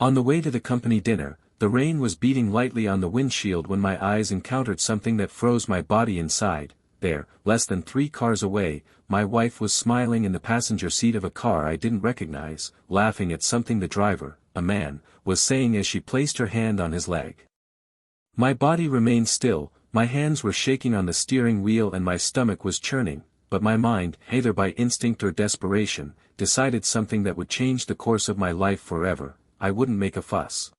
On the way to the company dinner, the rain was beating lightly on the windshield when my eyes encountered something that froze my body inside. There, less than 3 cars away, my wife was smiling in the passenger seat of a car I didn't recognize, laughing at something the driver, a man, was saying as she placed her hand on his leg. My body remained still, my hands were shaking on the steering wheel and my stomach was churning, but my mind, either by instinct or desperation, decided something that would change the course of my life forever. I wouldn't make a fuss.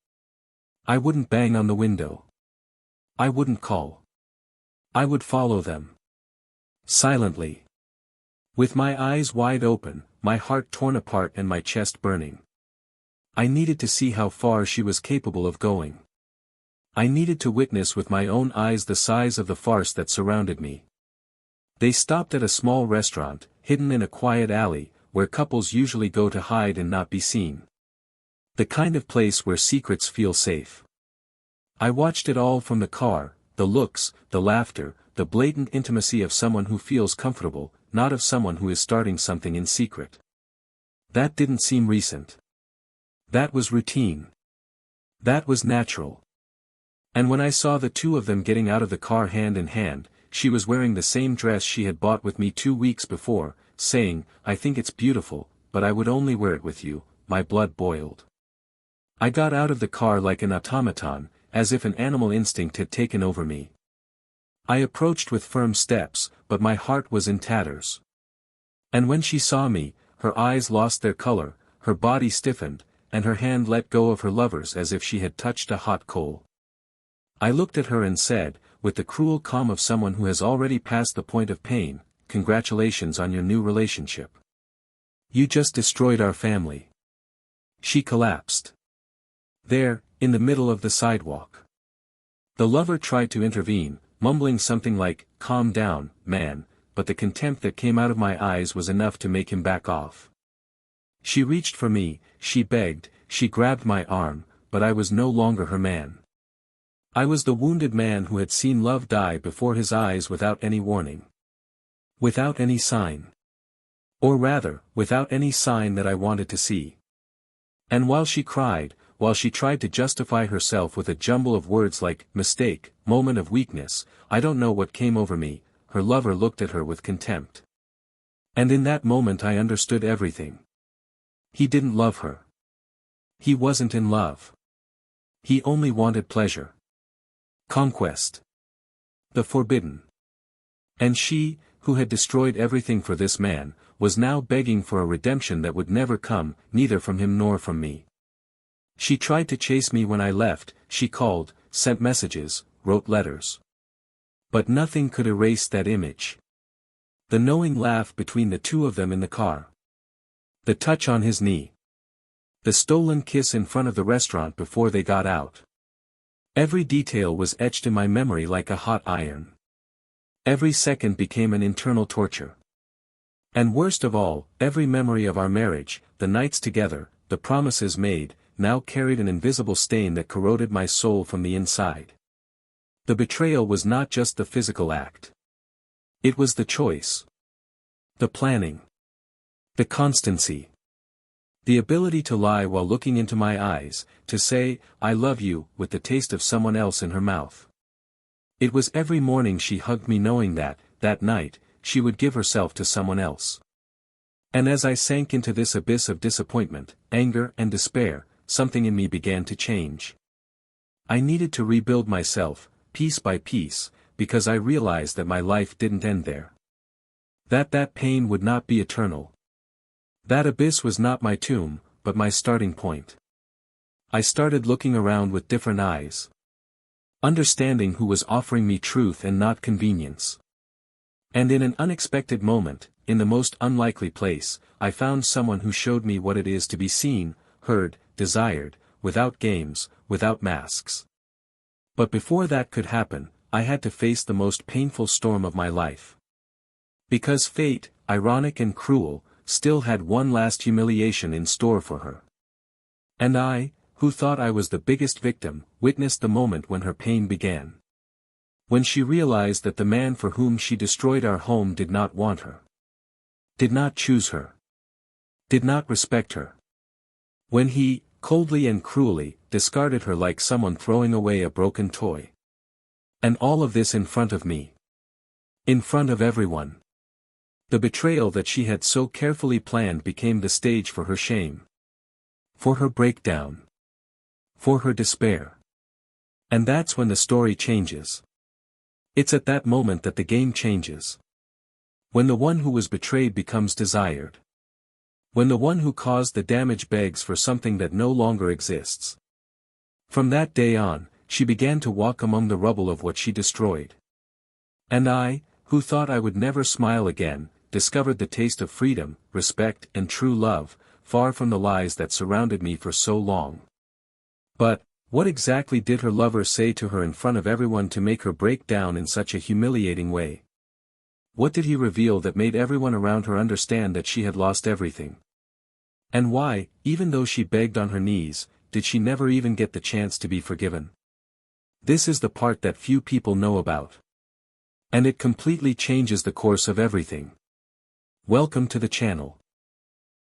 I wouldn't bang on the window. I wouldn't call. I would follow them. Silently. With my eyes wide open, my heart torn apart and my chest burning. I needed to see how far she was capable of going. I needed to witness with my own eyes the size of the farce that surrounded me. They stopped at a small restaurant, hidden in a quiet alley, where couples usually go to hide and not be seen. The kind of place where secrets feel safe. I watched it all from the car, the looks, the laughter, the blatant intimacy of someone who feels comfortable, not of someone who is starting something in secret. That didn't seem recent. That was routine. That was natural. And when I saw the two of them getting out of the car hand in hand, she was wearing the same dress she had bought with me 2 weeks before, saying, "I think it's beautiful, but I would only wear it with you," my blood boiled. I got out of the car like an automaton, as if an animal instinct had taken over me. I approached with firm steps, but my heart was in tatters. And when she saw me, her eyes lost their color, her body stiffened, and her hand let go of her lover's as if she had touched a hot coal. I looked at her and said, with the cruel calm of someone who has already passed the point of pain, "Congratulations on your new relationship. You just destroyed our family." She collapsed. There, in the middle of the sidewalk. The lover tried to intervene, mumbling something like, "Calm down, man," but the contempt that came out of my eyes was enough to make him back off. She reached for me, she begged, she grabbed my arm, but I was no longer her man. I was the wounded man who had seen love die before his eyes without any warning. Without any sign. Or rather, without any sign that I wanted to see. And while she cried, while she tried to justify herself with a jumble of words like, mistake, moment of weakness, I don't know what came over me, her lover looked at her with contempt. And in that moment I understood everything. He didn't love her. He wasn't in love. He only wanted pleasure. Conquest. The forbidden. And she, who had destroyed everything for this man, was now begging for a redemption that would never come, neither from him nor from me. She tried to chase me when I left, she called, sent messages, wrote letters. But nothing could erase that image. The knowing laugh between the two of them in the car. The touch on his knee. The stolen kiss in front of the restaurant before they got out. Every detail was etched in my memory like a hot iron. Every second became an internal torture. And worst of all, every memory of our marriage, the nights together, the promises made, now carried an invisible stain that corroded my soul from the inside. The betrayal was not just the physical act. It was the choice. The planning. The constancy. The ability to lie while looking into my eyes, to say, "I love you," with the taste of someone else in her mouth. It was every morning she hugged me knowing that, that night, she would give herself to someone else. And as I sank into this abyss of disappointment, anger and despair, something in me began to change. I needed to rebuild myself, piece by piece, because I realized that my life didn't end there. That pain would not be eternal. That abyss was not my tomb, but my starting point. I started looking around with different eyes. Understanding who was offering me truth and not convenience. And in an unexpected moment, in the most unlikely place, I found someone who showed me what it is to be seen, heard, desired, without games, without masks. But before that could happen, I had to face the most painful storm of my life. Because fate, ironic and cruel, still had one last humiliation in store for her. And I, who thought I was the biggest victim, witnessed the moment when her pain began. When she realized that the man for whom she destroyed our home did not want her. Did not choose her. Did not respect her. When he, coldly and cruelly, discarded her like someone throwing away a broken toy. And all of this in front of me. In front of everyone. The betrayal that she had so carefully planned became the stage for her shame. For her breakdown. For her despair. And that's when the story changes. It's at that moment that the game changes. When the one who was betrayed becomes desired. When the one who caused the damage begs for something that no longer exists. From that day on, she began to walk among the rubble of what she destroyed. And I, who thought I would never smile again, discovered the taste of freedom, respect, and true love, far from the lies that surrounded me for so long. But, what exactly did her lover say to her in front of everyone to make her break down in such a humiliating way? What did he reveal that made everyone around her understand that she had lost everything? And why, even though she begged on her knees, did she never even get the chance to be forgiven? This is the part that few people know about. And it completely changes the course of everything. Welcome to the channel.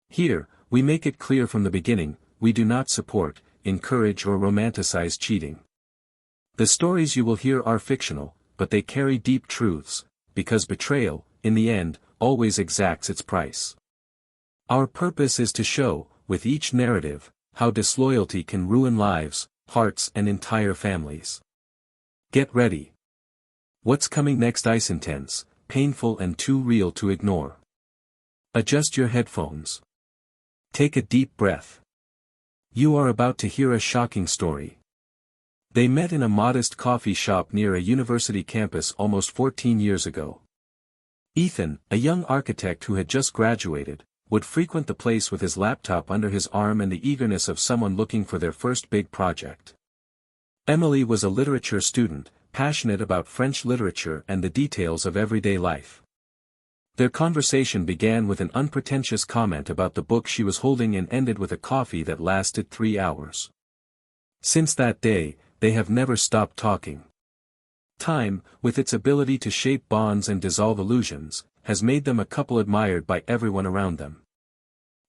Here, we make it clear from the beginning, we do not support, encourage or romanticize cheating. The stories you will hear are fictional, but they carry deep truths, because betrayal, in the end, always exacts its price. Our purpose is to show, with each narrative, how disloyalty can ruin lives, hearts and entire families. Get ready. What's coming next? Ice intense, painful and too real to ignore. Adjust your headphones. Take a deep breath. You are about to hear a shocking story. They met in a modest coffee shop near a university campus almost 14 years ago. Ethan, a young architect who had just graduated, would frequent the place with his laptop under his arm and the eagerness of someone looking for their first big project. Emily was a literature student, passionate about French literature and the details of everyday life. Their conversation began with an unpretentious comment about the book she was holding and ended with a coffee that lasted 3 hours. Since that day, they have never stopped talking. Time, with its ability to shape bonds and dissolve illusions, has made them a couple admired by everyone around them.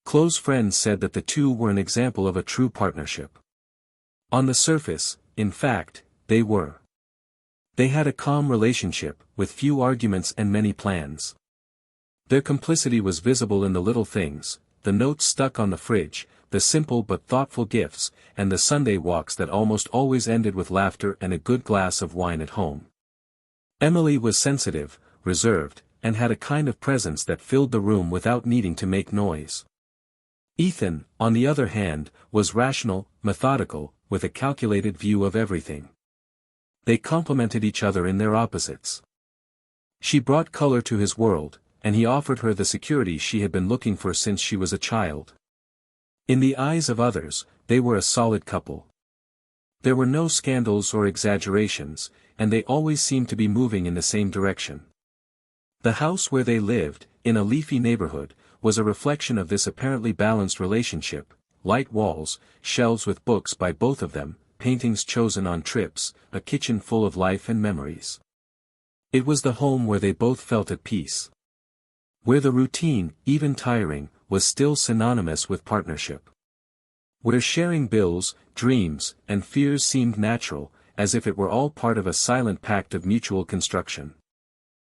Close friends said that the two were an example of a true partnership. On the surface, in fact, they were. They had a calm relationship, with few arguments and many plans. Their complicity was visible in the little things, the notes stuck on the fridge, the simple but thoughtful gifts, and the Sunday walks that almost always ended with laughter and a good glass of wine at home. Emily was sensitive, reserved, and had a kind of presence that filled the room without needing to make noise. Ethan, on the other hand, was rational, methodical, with a calculated view of everything. They complemented each other in their opposites. She brought color to his world, and he offered her the security she had been looking for since she was a child. In the eyes of others, they were a solid couple. There were no scandals or exaggerations, and they always seemed to be moving in the same direction. The house where they lived, in a leafy neighborhood, was a reflection of this apparently balanced relationship: light walls, shelves with books by both of them, paintings chosen on trips, a kitchen full of life and memories. It was the home where they both felt at peace. Where the routine, even tiring, was still synonymous with partnership. Where sharing bills, dreams, and fears seemed natural, as if it were all part of a silent pact of mutual construction.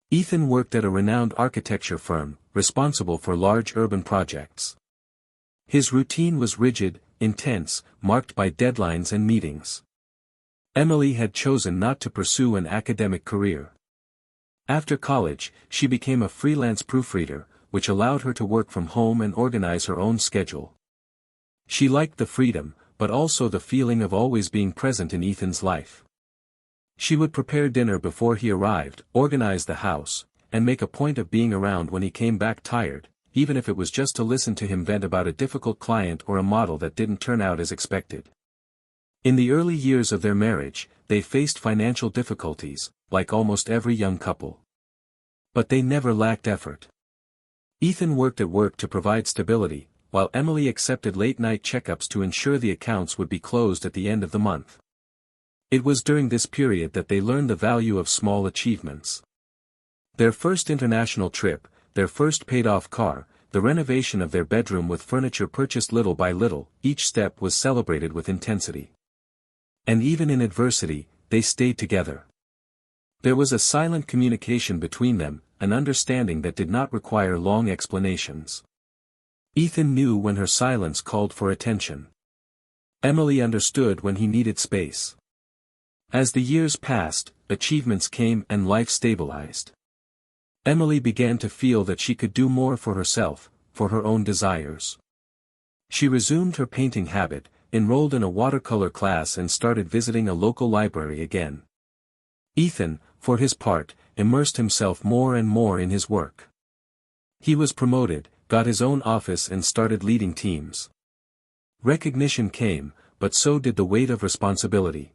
Ethan worked at a renowned architecture firm, responsible for large urban projects. His routine was rigid, intense, marked by deadlines and meetings. Emily had chosen not to pursue an academic career. After college, she became a freelance proofreader, which allowed her to work from home and organize her own schedule. She liked the freedom, but also the feeling of always being present in Ethan's life. She would prepare dinner before he arrived, organize the house, and make a point of being around when he came back tired, even if it was just to listen to him vent about a difficult client or a model that didn't turn out as expected. In the early years of their marriage, they faced financial difficulties, like almost every young couple. But they never lacked effort. Ethan worked at work to provide stability, while Emily accepted late-night checkups to ensure the accounts would be closed at the end of the month. It was during this period that they learned the value of small achievements. Their first international trip, their first paid-off car, the renovation of their bedroom with furniture purchased little by little, each step was celebrated with intensity. And even in adversity, they stayed together. There was a silent communication between them, an understanding that did not require long explanations. Ethan knew when her silence called for attention. Emily understood when he needed space. As the years passed, achievements came and life stabilized. Emily began to feel that she could do more for herself, for her own desires. She resumed her painting habit, enrolled in a watercolor class and started visiting a local library again. Ethan, for his part, immersed himself more and more in his work. He was promoted, got his own office and started leading teams. Recognition came, but so did the weight of responsibility.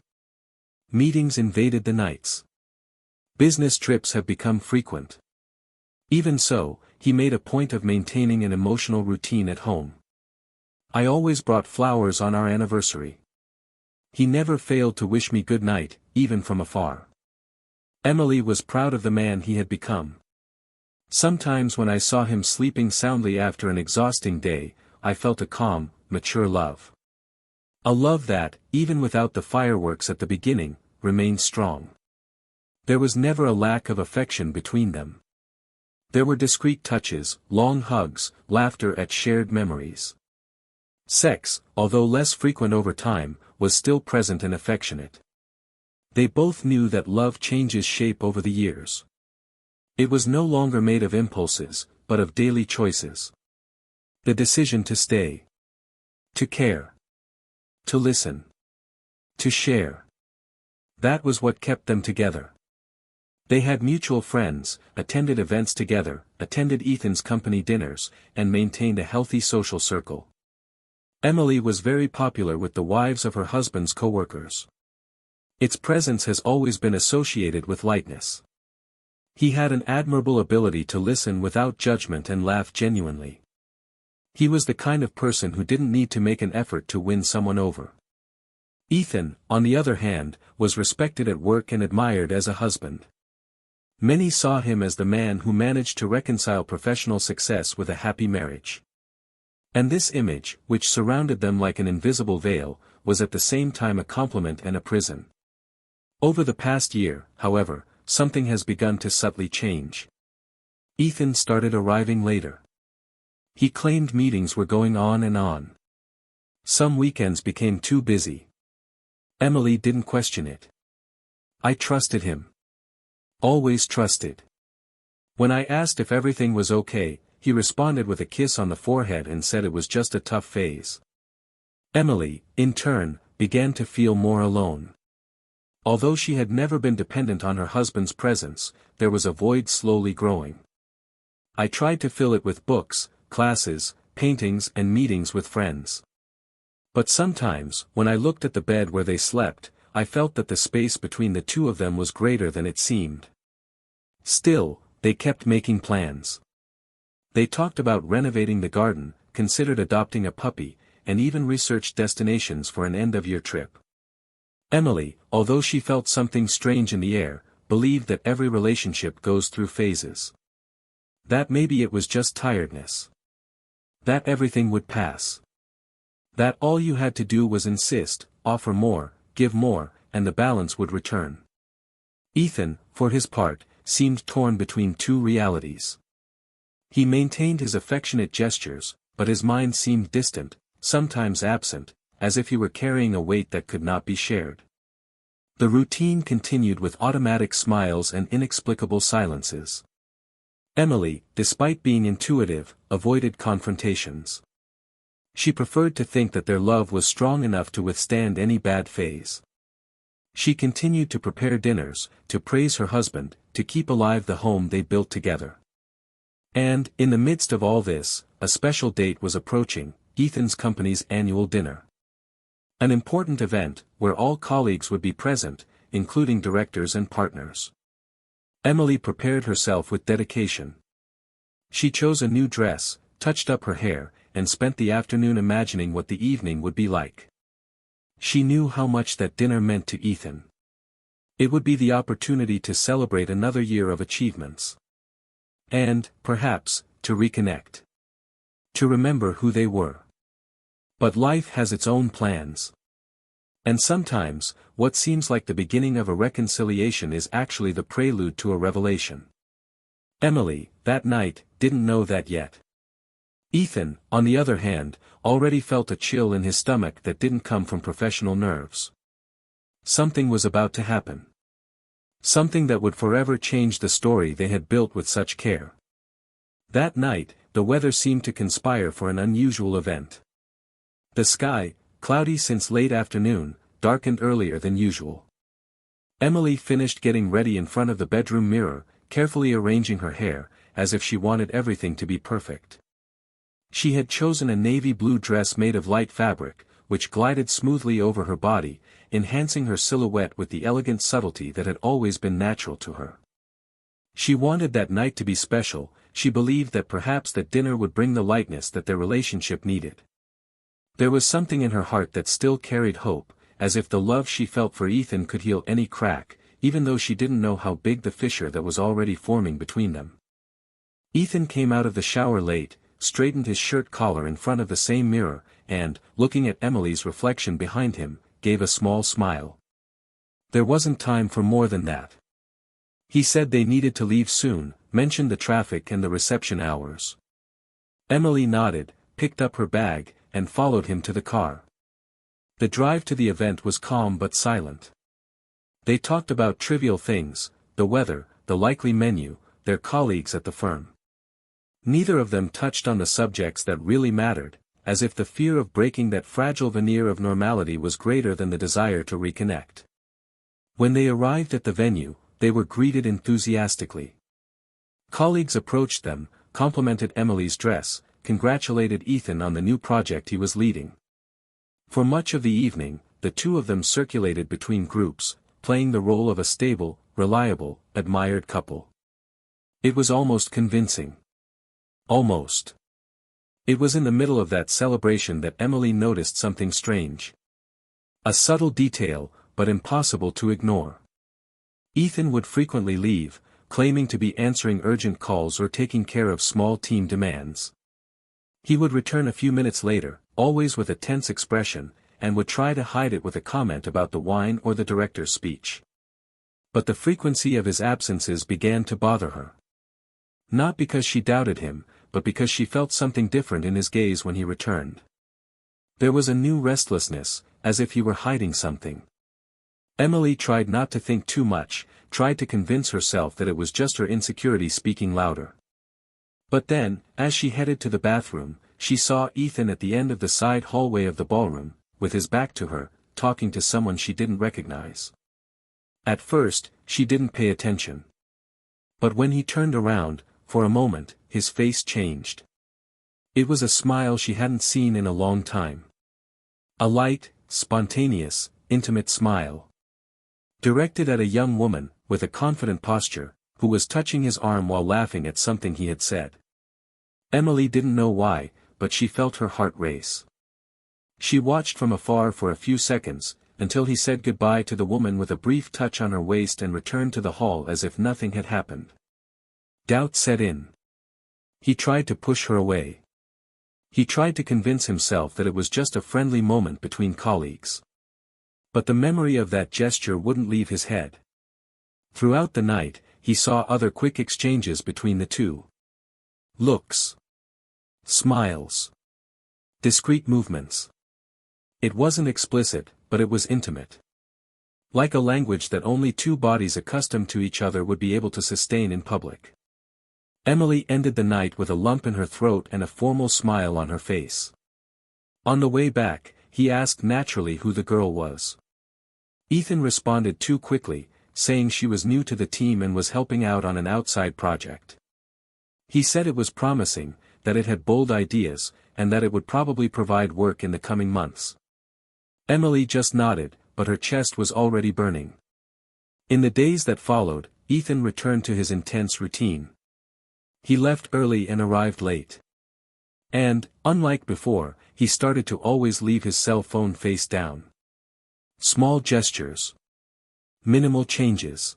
Meetings invaded the nights. Business trips have become frequent. Even so, he made a point of maintaining an emotional routine at home. I always brought flowers on our anniversary. He never failed to wish me good night, even from afar. Emily was proud of the man he had become. Sometimes when I saw him sleeping soundly after an exhausting day, I felt a calm, mature love. A love that, even without the fireworks at the beginning, remained strong. There was never a lack of affection between them. There were discreet touches, long hugs, laughter at shared memories. Sex, although less frequent over time, was still present and affectionate. They both knew that love changes shape over the years. It was no longer made of impulses, but of daily choices. The decision to stay. To care. To listen. To share. That was what kept them together. They had mutual friends, attended events together, attended Ethan's company dinners, and maintained a healthy social circle. Emily was very popular with the wives of her husband's co-workers. Its presence has always been associated with lightness. He had an admirable ability to listen without judgment and laugh genuinely. He was the kind of person who didn't need to make an effort to win someone over. Ethan, on the other hand, was respected at work and admired as a husband. Many saw him as the man who managed to reconcile professional success with a happy marriage. And this image, which surrounded them like an invisible veil, was at the same time a compliment and a prison. Over the past year, however, something has begun to subtly change. Ethan started arriving later. He claimed meetings were going on and on. Some weekends became too busy. Emily didn't question it. I trusted him. Always trusted. When I asked if everything was okay, he responded with a kiss on the forehead and said it was just a tough phase. Emily, in turn, began to feel more alone. Although she had never been dependent on her husband's presence, there was a void slowly growing. I tried to fill it with books, classes, paintings and meetings with friends. But sometimes, when I looked at the bed where they slept, I felt that the space between the two of them was greater than it seemed. Still, they kept making plans. They talked about renovating the garden, considered adopting a puppy, and even researched destinations for an end-of-year trip. Emily, although she felt something strange in the air, believed that every relationship goes through phases. That maybe it was just tiredness. That everything would pass. That all you had to do was insist, offer more, give more, and the balance would return. Ethan, for his part, seemed torn between two realities. He maintained his affectionate gestures, but his mind seemed distant, sometimes absent, as if he were carrying a weight that could not be shared. The routine continued with automatic smiles and inexplicable silences. Emily, despite being intuitive, avoided confrontations. She preferred to think that their love was strong enough to withstand any bad phase. She continued to prepare dinners, to praise her husband, to keep alive the home they built together. And, in the midst of all this, a special date was approaching, Ethan's company's annual dinner. An important event, where all colleagues would be present, including directors and partners. Emily prepared herself with dedication. She chose a new dress, touched up her hair, and spent the afternoon imagining what the evening would be like. She knew how much that dinner meant to Ethan. It would be the opportunity to celebrate another year of achievements. And, perhaps, to reconnect. To remember who they were. But life has its own plans. And sometimes, what seems like the beginning of a reconciliation is actually the prelude to a revelation. Emily, that night, didn't know that yet. Ethan, on the other hand, already felt a chill in his stomach that didn't come from professional nerves. Something was about to happen. Something that would forever change the story they had built with such care. That night, the weather seemed to conspire for an unusual event. The sky, cloudy since late afternoon, darkened earlier than usual. Emily finished getting ready in front of the bedroom mirror, carefully arranging her hair, as if she wanted everything to be perfect. She had chosen a navy blue dress made of light fabric, which glided smoothly over her body, enhancing her silhouette with the elegant subtlety that had always been natural to her. She wanted that night to be special. She believed that perhaps that dinner would bring the lightness that their relationship needed. There was something in her heart that still carried hope, as if the love she felt for Ethan could heal any crack, even though she didn't know how big the fissure that was already forming between them. Ethan came out of the shower late, straightened his shirt collar in front of the same mirror, and, looking at Emily's reflection behind him, gave a small smile. There wasn't time for more than that. He said they needed to leave soon, mentioned the traffic and the reception hours. Emily nodded, picked up her bag, and followed him to the car. The drive to the event was calm but silent. They talked about trivial things, the weather, the likely menu, their colleagues at the firm. Neither of them touched on the subjects that really mattered, as if the fear of breaking that fragile veneer of normality was greater than the desire to reconnect. When they arrived at the venue, they were greeted enthusiastically. Colleagues approached them, complimented Emily's dress, congratulated Ethan on the new project he was leading. For much of the evening, the two of them circulated between groups, playing the role of a stable, reliable, admired couple. It was almost convincing. Almost. It was in the middle of that celebration that Emily noticed something strange. A subtle detail, but impossible to ignore. Ethan would frequently leave, claiming to be answering urgent calls or taking care of small team demands. He would return a few minutes later, always with a tense expression, and would try to hide it with a comment about the wine or the director's speech. But the frequency of his absences began to bother her. Not because she doubted him, but because she felt something different in his gaze when he returned. There was a new restlessness, as if he were hiding something. Emily tried not to think too much, tried to convince herself that it was just her insecurity speaking louder. But then, as she headed to the bathroom, she saw Ethan at the end of the side hallway of the ballroom, with his back to her, talking to someone she didn't recognize. At first, she didn't pay attention. But when he turned around, for a moment, his face changed. It was a smile she hadn't seen in a long time. A light, spontaneous, intimate smile. Directed at a young woman, with a confident posture, who was touching his arm while laughing at something he had said. Emily didn't know why, but she felt her heart race. She watched from afar for a few seconds, until he said goodbye to the woman with a brief touch on her waist and returned to the hall as if nothing had happened. Doubt set in. He tried to push her away. He tried to convince himself that it was just a friendly moment between colleagues. But the memory of that gesture wouldn't leave his head. Throughout the night, he saw other quick exchanges between the two. Looks. Smiles. Discreet movements. It wasn't explicit, but it was intimate. Like a language that only two bodies accustomed to each other would be able to sustain in public. Emily ended the night with a lump in her throat and a formal smile on her face. On the way back, he asked naturally who the girl was. Ethan responded too quickly, saying she was new to the team and was helping out on an outside project. He said it was promising, that it had bold ideas, and that it would probably provide work in the coming months. Emily just nodded, but her chest was already burning. In the days that followed, Ethan returned to his intense routine. He left early and arrived late. And, unlike before, he started to always leave his cell phone face down. Small gestures. Minimal changes.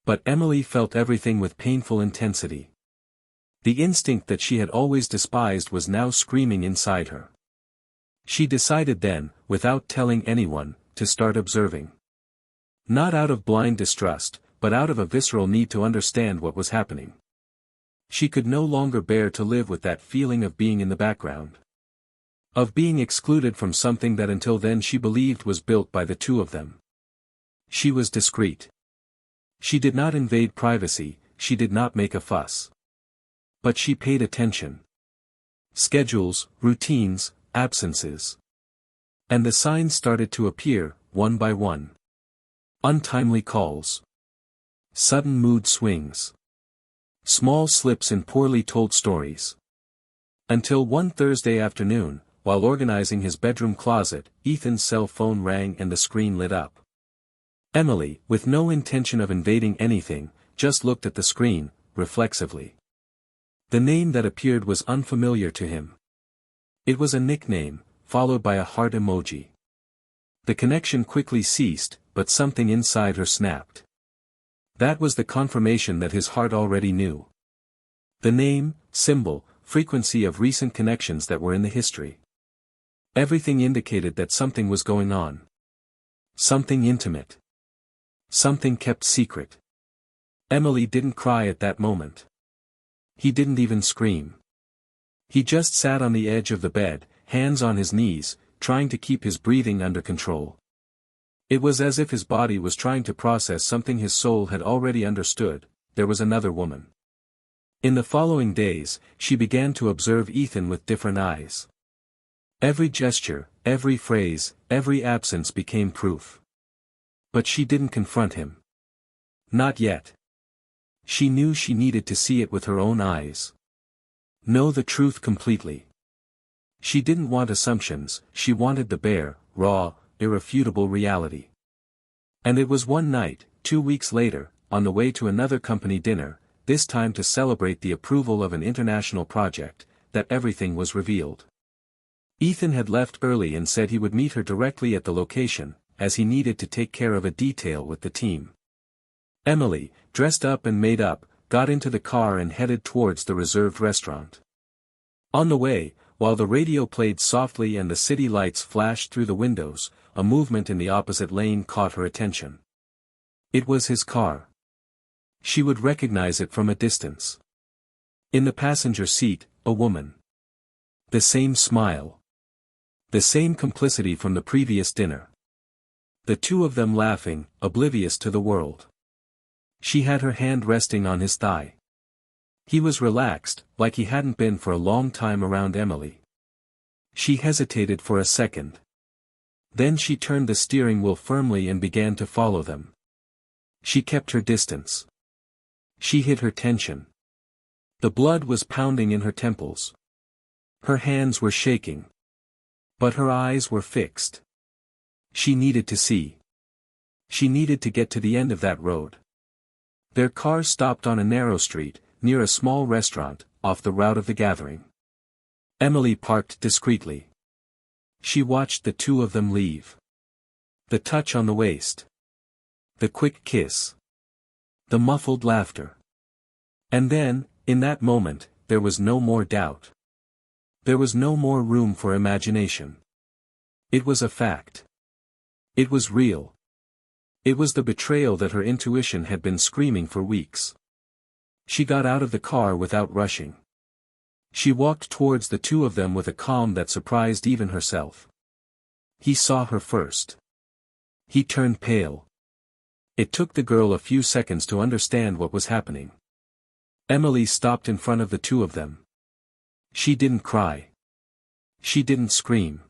But Emily felt everything with painful intensity. The instinct that she had always despised was now screaming inside her. She decided then, without telling anyone, to start observing. Not out of blind distrust, but out of a visceral need to understand what was happening. She could no longer bear to live with that feeling of being in the background. Of being excluded from something that until then she believed was built by the two of them. She was discreet. She did not invade privacy, she did not make a fuss. But she paid attention. Schedules, routines, absences. And the signs started to appear, one by one. Untimely calls. Sudden mood swings. Small slips in poorly told stories. Until one Thursday afternoon, while organizing his bedroom closet, Ethan's cell phone rang and the screen lit up. Emily, with no intention of invading anything, just looked at the screen, reflexively. The name that appeared was unfamiliar to him. It was a nickname, followed by a heart emoji. The connection quickly ceased, but something inside her snapped. That was the confirmation that his heart already knew. The name, symbol, frequency of recent connections that were in the history. Everything indicated that something was going on. Something intimate. Something kept secret. Emily didn't cry at that moment. He didn't even scream. He just sat on the edge of the bed, hands on his knees, trying to keep his breathing under control. It was as if his body was trying to process something his soul had already understood: there was another woman. In the following days, she began to observe Ethan with different eyes. Every gesture, every phrase, every absence became proof. But she didn't confront him. Not yet. She knew she needed to see it with her own eyes. Know the truth completely. She didn't want assumptions, she wanted the bare, raw, irrefutable reality. And it was one night, 2 weeks later, on the way to another company dinner, this time to celebrate the approval of an international project, that everything was revealed. Ethan had left early and said he would meet her directly at the location, as he needed to take care of a detail with the team. Emily, dressed up and made up, got into the car and headed towards the reserved restaurant. On the way, while the radio played softly and the city lights flashed through the windows, a movement in the opposite lane caught her attention. It was his car. She would recognize it from a distance. In the passenger seat, a woman. The same smile. The same complicity from the previous dinner. The two of them laughing, oblivious to the world. She had her hand resting on his thigh. He was relaxed, like he hadn't been for a long time around Emily. She hesitated for a second. Then she turned the steering wheel firmly and began to follow them. She kept her distance. She hid her tension. The blood was pounding in her temples. Her hands were shaking. But her eyes were fixed. She needed to see. She needed to get to the end of that road. Their car stopped on a narrow street, near a small restaurant, off the route of the gathering. Emily parked discreetly. She watched the two of them leave. The touch on the waist. The quick kiss. The muffled laughter. And then, in that moment, there was no more doubt. There was no more room for imagination. It was a fact. It was real. It was the betrayal that her intuition had been screaming for weeks. She got out of the car without rushing. She walked towards the two of them with a calm that surprised even herself. He saw her first. He turned pale. It took the girl a few seconds to understand what was happening. Emily stopped in front of the two of them. She didn't cry. She didn't scream.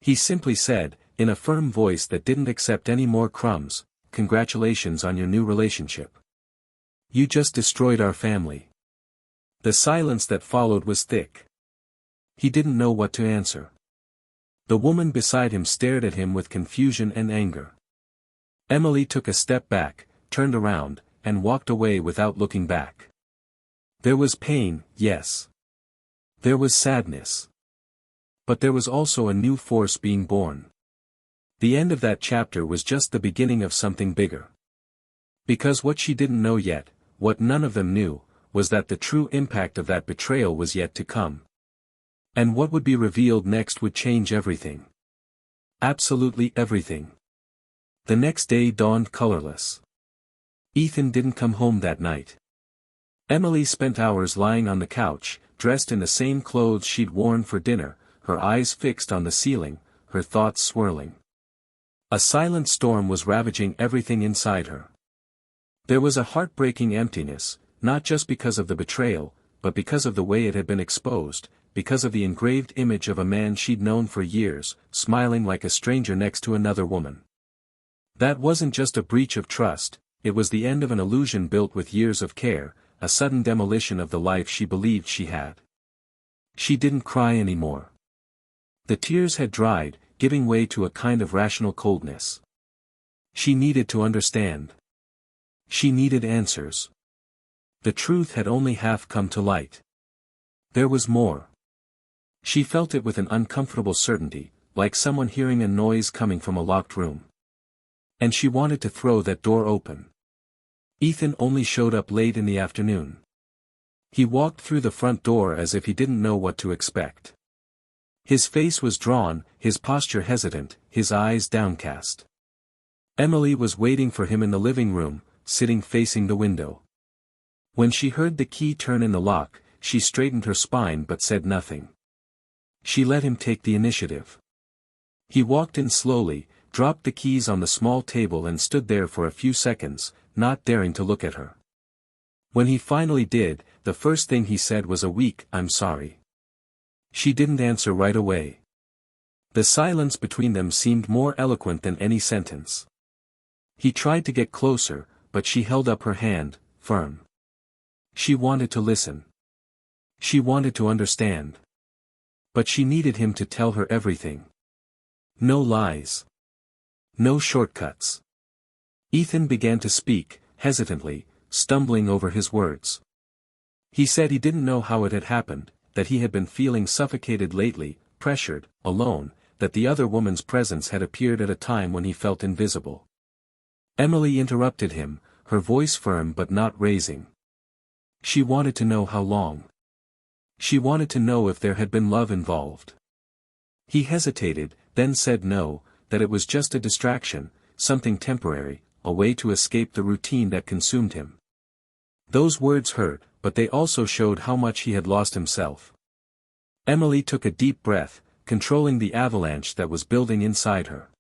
He simply said, in a firm voice that didn't accept any more crumbs, "Congratulations on your new relationship. You just destroyed our family." The silence that followed was thick. He didn't know what to answer. The woman beside him stared at him with confusion and anger. Emily took a step back, turned around, and walked away without looking back. There was pain, yes. There was sadness. But there was also a new force being born. The end of that chapter was just the beginning of something bigger. Because what she didn't know yet, what none of them knew, was that the true impact of that betrayal was yet to come. And what would be revealed next would change everything. Absolutely everything. The next day dawned colorless. Ethan didn't come home that night. Emily spent hours lying on the couch, dressed in the same clothes she'd worn for dinner, her eyes fixed on the ceiling, her thoughts swirling. A silent storm was ravaging everything inside her. There was a heartbreaking emptiness, not just because of the betrayal, but because of the way it had been exposed, because of the engraved image of a man she'd known for years, smiling like a stranger next to another woman. That wasn't just a breach of trust, it was the end of an illusion built with years of care, a sudden demolition of the life she believed she had. She didn't cry anymore. The tears had dried, giving way to a kind of rational coldness. She needed to understand. She needed answers. The truth had only half come to light. There was more. She felt it with an uncomfortable certainty, like someone hearing a noise coming from a locked room. And she wanted to throw that door open. Ethan only showed up late in the afternoon. He walked through the front door as if he didn't know what to expect. His face was drawn, his posture hesitant, his eyes downcast. Emily was waiting for him in the living room, sitting facing the window. When she heard the key turn in the lock, she straightened her spine but said nothing. She let him take the initiative. He walked in slowly, dropped the keys on the small table and stood there for a few seconds, not daring to look at her. When he finally did, the first thing he said was a weak "I'm sorry." She didn't answer right away. The silence between them seemed more eloquent than any sentence. He tried to get closer, but she held up her hand, firm. She wanted to listen. She wanted to understand. But she needed him to tell her everything. No lies. No shortcuts. Ethan began to speak, hesitantly, stumbling over his words. He said he didn't know how it had happened, that he had been feeling suffocated lately, pressured, alone, that the other woman's presence had appeared at a time when he felt invisible. Emily interrupted him, her voice firm but not raising. She wanted to know how long. She wanted to know if there had been love involved. He hesitated, then said no, that it was just a distraction, something temporary, a way to escape the routine that consumed him. Those words hurt, but they also showed how much he had lost himself. Emily took a deep breath, controlling the avalanche that was building inside her.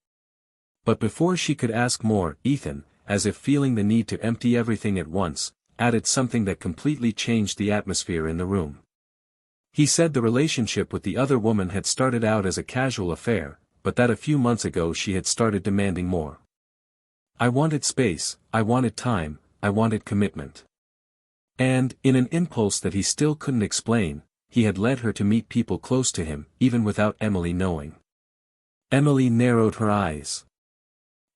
But before she could ask more, Ethan, as if feeling the need to empty everything at once, added something that completely changed the atmosphere in the room. He said the relationship with the other woman had started out as a casual affair, but that a few months ago she had started demanding more. I wanted space, I wanted time, I wanted commitment. And, in an impulse that he still couldn't explain, he had led her to meet people close to him, even without Emily knowing. Emily narrowed her eyes.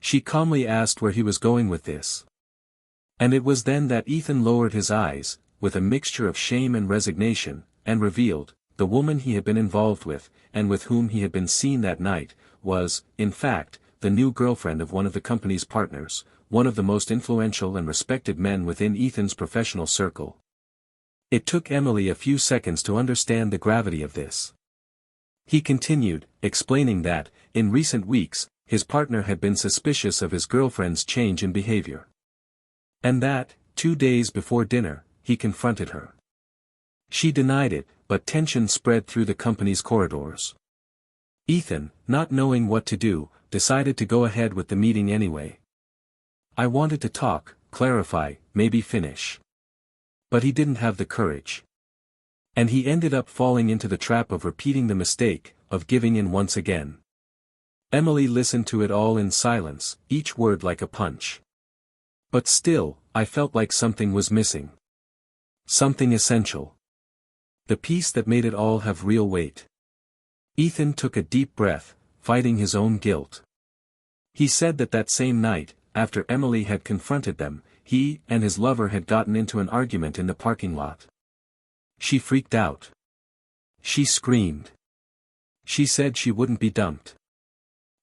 She calmly asked where he was going with this. And it was then that Ethan lowered his eyes, with a mixture of shame and resignation, and revealed, the woman he had been involved with, and with whom he had been seen that night, was, in fact, the new girlfriend of one of the company's partners, one of the most influential and respected men within Ethan's professional circle. It took Emily a few seconds to understand the gravity of this. He continued, explaining that, in recent weeks, his partner had been suspicious of his girlfriend's change in behavior. And that, 2 days before dinner, he confronted her. She denied it, but tension spread through the company's corridors. Ethan, not knowing what to do, decided to go ahead with the meeting anyway. I wanted to talk, clarify, maybe finish. But he didn't have the courage. And he ended up falling into the trap of repeating the mistake, of giving in once again. Emily listened to it all in silence, each word like a punch. But still, I felt like something was missing. Something essential. The piece that made it all have real weight. Ethan took a deep breath, fighting his own guilt. He said that same night, after Emily had confronted them, he and his lover had gotten into an argument in the parking lot. She freaked out. She screamed. She said she wouldn't be dumped.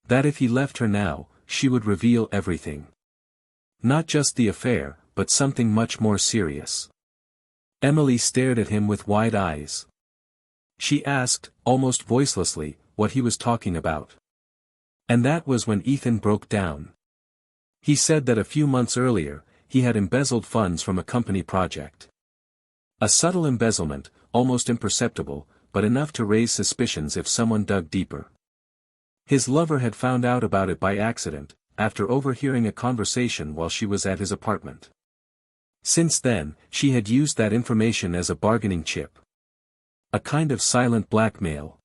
That if he left her now, she would reveal everything. Not just the affair, but something much more serious. Emily stared at him with wide eyes. She asked, almost voicelessly, what he was talking about. And that was when Ethan broke down. He said that a few months earlier, he had embezzled funds from a company project. A subtle embezzlement, almost imperceptible, but enough to raise suspicions if someone dug deeper. His lover had found out about it by accident, after overhearing a conversation while she was at his apartment. Since then, she had used that information as a bargaining chip. A kind of silent blackmail.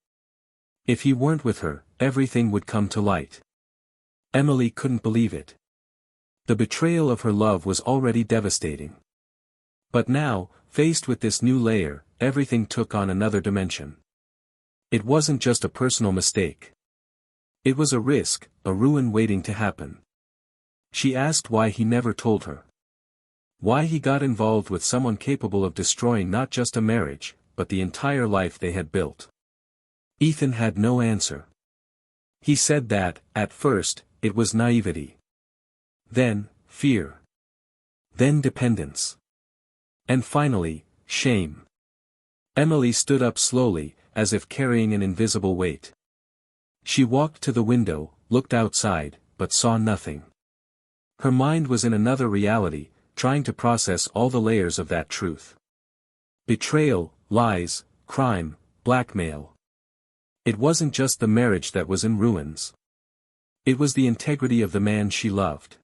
If he weren't with her, everything would come to light. Emily couldn't believe it. The betrayal of her love was already devastating. But now, faced with this new layer, everything took on another dimension. It wasn't just a personal mistake. It was a risk, a ruin waiting to happen. She asked why he never told her. Why he got involved with someone capable of destroying not just a marriage, but the entire life they had built. Ethan had no answer. He said that, at first, it was naivety. Then, fear. Then dependence. And finally, shame. Emily stood up slowly, as if carrying an invisible weight. She walked to the window, looked outside, but saw nothing. Her mind was in another reality, trying to process all the layers of that truth. Betrayal, lies, crime, blackmail. It wasn't just the marriage that was in ruins. It was the integrity of the man she loved.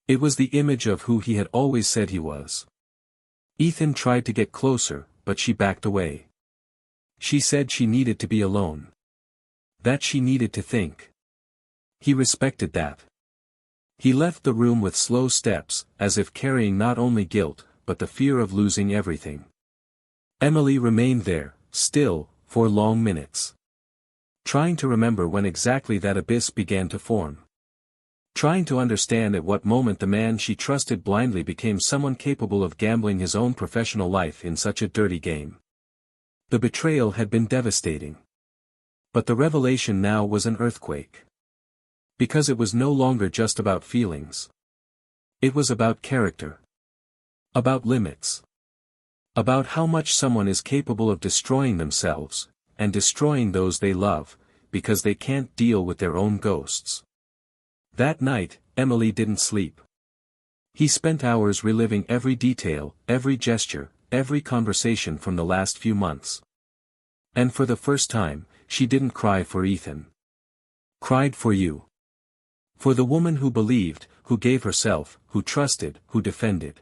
It was the image of who he had always said he was. Ethan tried to get closer, but she backed away. She said she needed to be alone. That she needed to think. He respected that. He left the room with slow steps, as if carrying not only guilt, but the fear of losing everything. Emily remained there, still, for long minutes. Trying to remember when exactly that abyss began to form. Trying to understand at what moment the man she trusted blindly became someone capable of gambling his own professional life in such a dirty game. The betrayal had been devastating. But the revelation now was an earthquake. Because it was no longer just about feelings. It was about character. About limits. About how much someone is capable of destroying themselves, and destroying those they love, because they can't deal with their own ghosts. That night, Emily didn't sleep. He spent hours reliving every detail, every gesture, every conversation from the last few months. And for the first time, she didn't cry for Ethan. Cried for you. For the woman who believed, who gave herself, who trusted, who defended.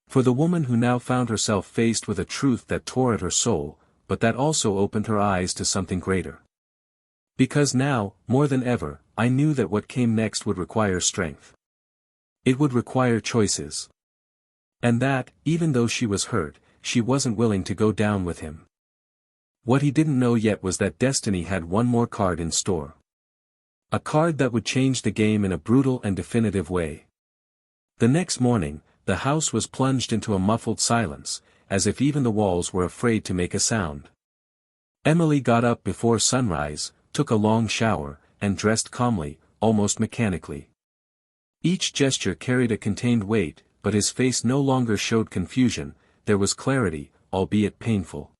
For the woman who now found herself faced with a truth that tore at her soul, but that also opened her eyes to something greater. Because now, more than ever, I knew that what came next would require strength. It would require choices. And that, even though she was hurt, she wasn't willing to go down with him. What he didn't know yet was that destiny had one more card in store. A card that would change the game in a brutal and definitive way. The next morning, the house was plunged into a muffled silence, as if even the walls were afraid to make a sound. Emily got up before sunrise, took a long shower, and dressed calmly, almost mechanically. Each gesture carried a contained weight, but his face no longer showed confusion, there was clarity, albeit painful.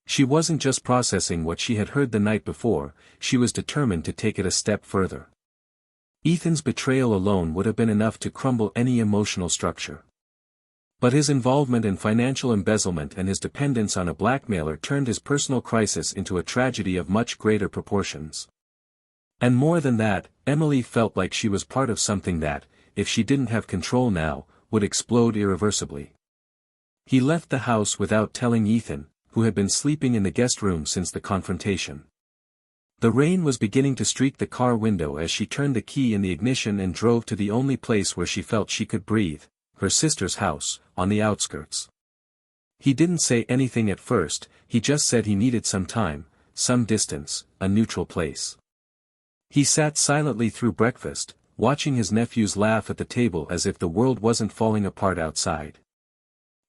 She wasn't just processing what she had heard the night before, she was determined to take it a step further. Ethan's betrayal alone would have been enough to crumble any emotional structure. But his involvement in financial embezzlement and his dependence on a blackmailer turned his personal crisis into a tragedy of much greater proportions. And more than that, Emily felt like she was part of something that, if she didn't have control now, would explode irreversibly. He left the house without telling Ethan, who had been sleeping in the guest room since the confrontation. The rain was beginning to streak the car window as she turned the key in the ignition and drove to the only place where she felt she could breathe, her sister's house, on the outskirts. He didn't say anything at first, he just said he needed some time, some distance, a neutral place. He sat silently through breakfast, watching his nephews laugh at the table as if the world wasn't falling apart outside.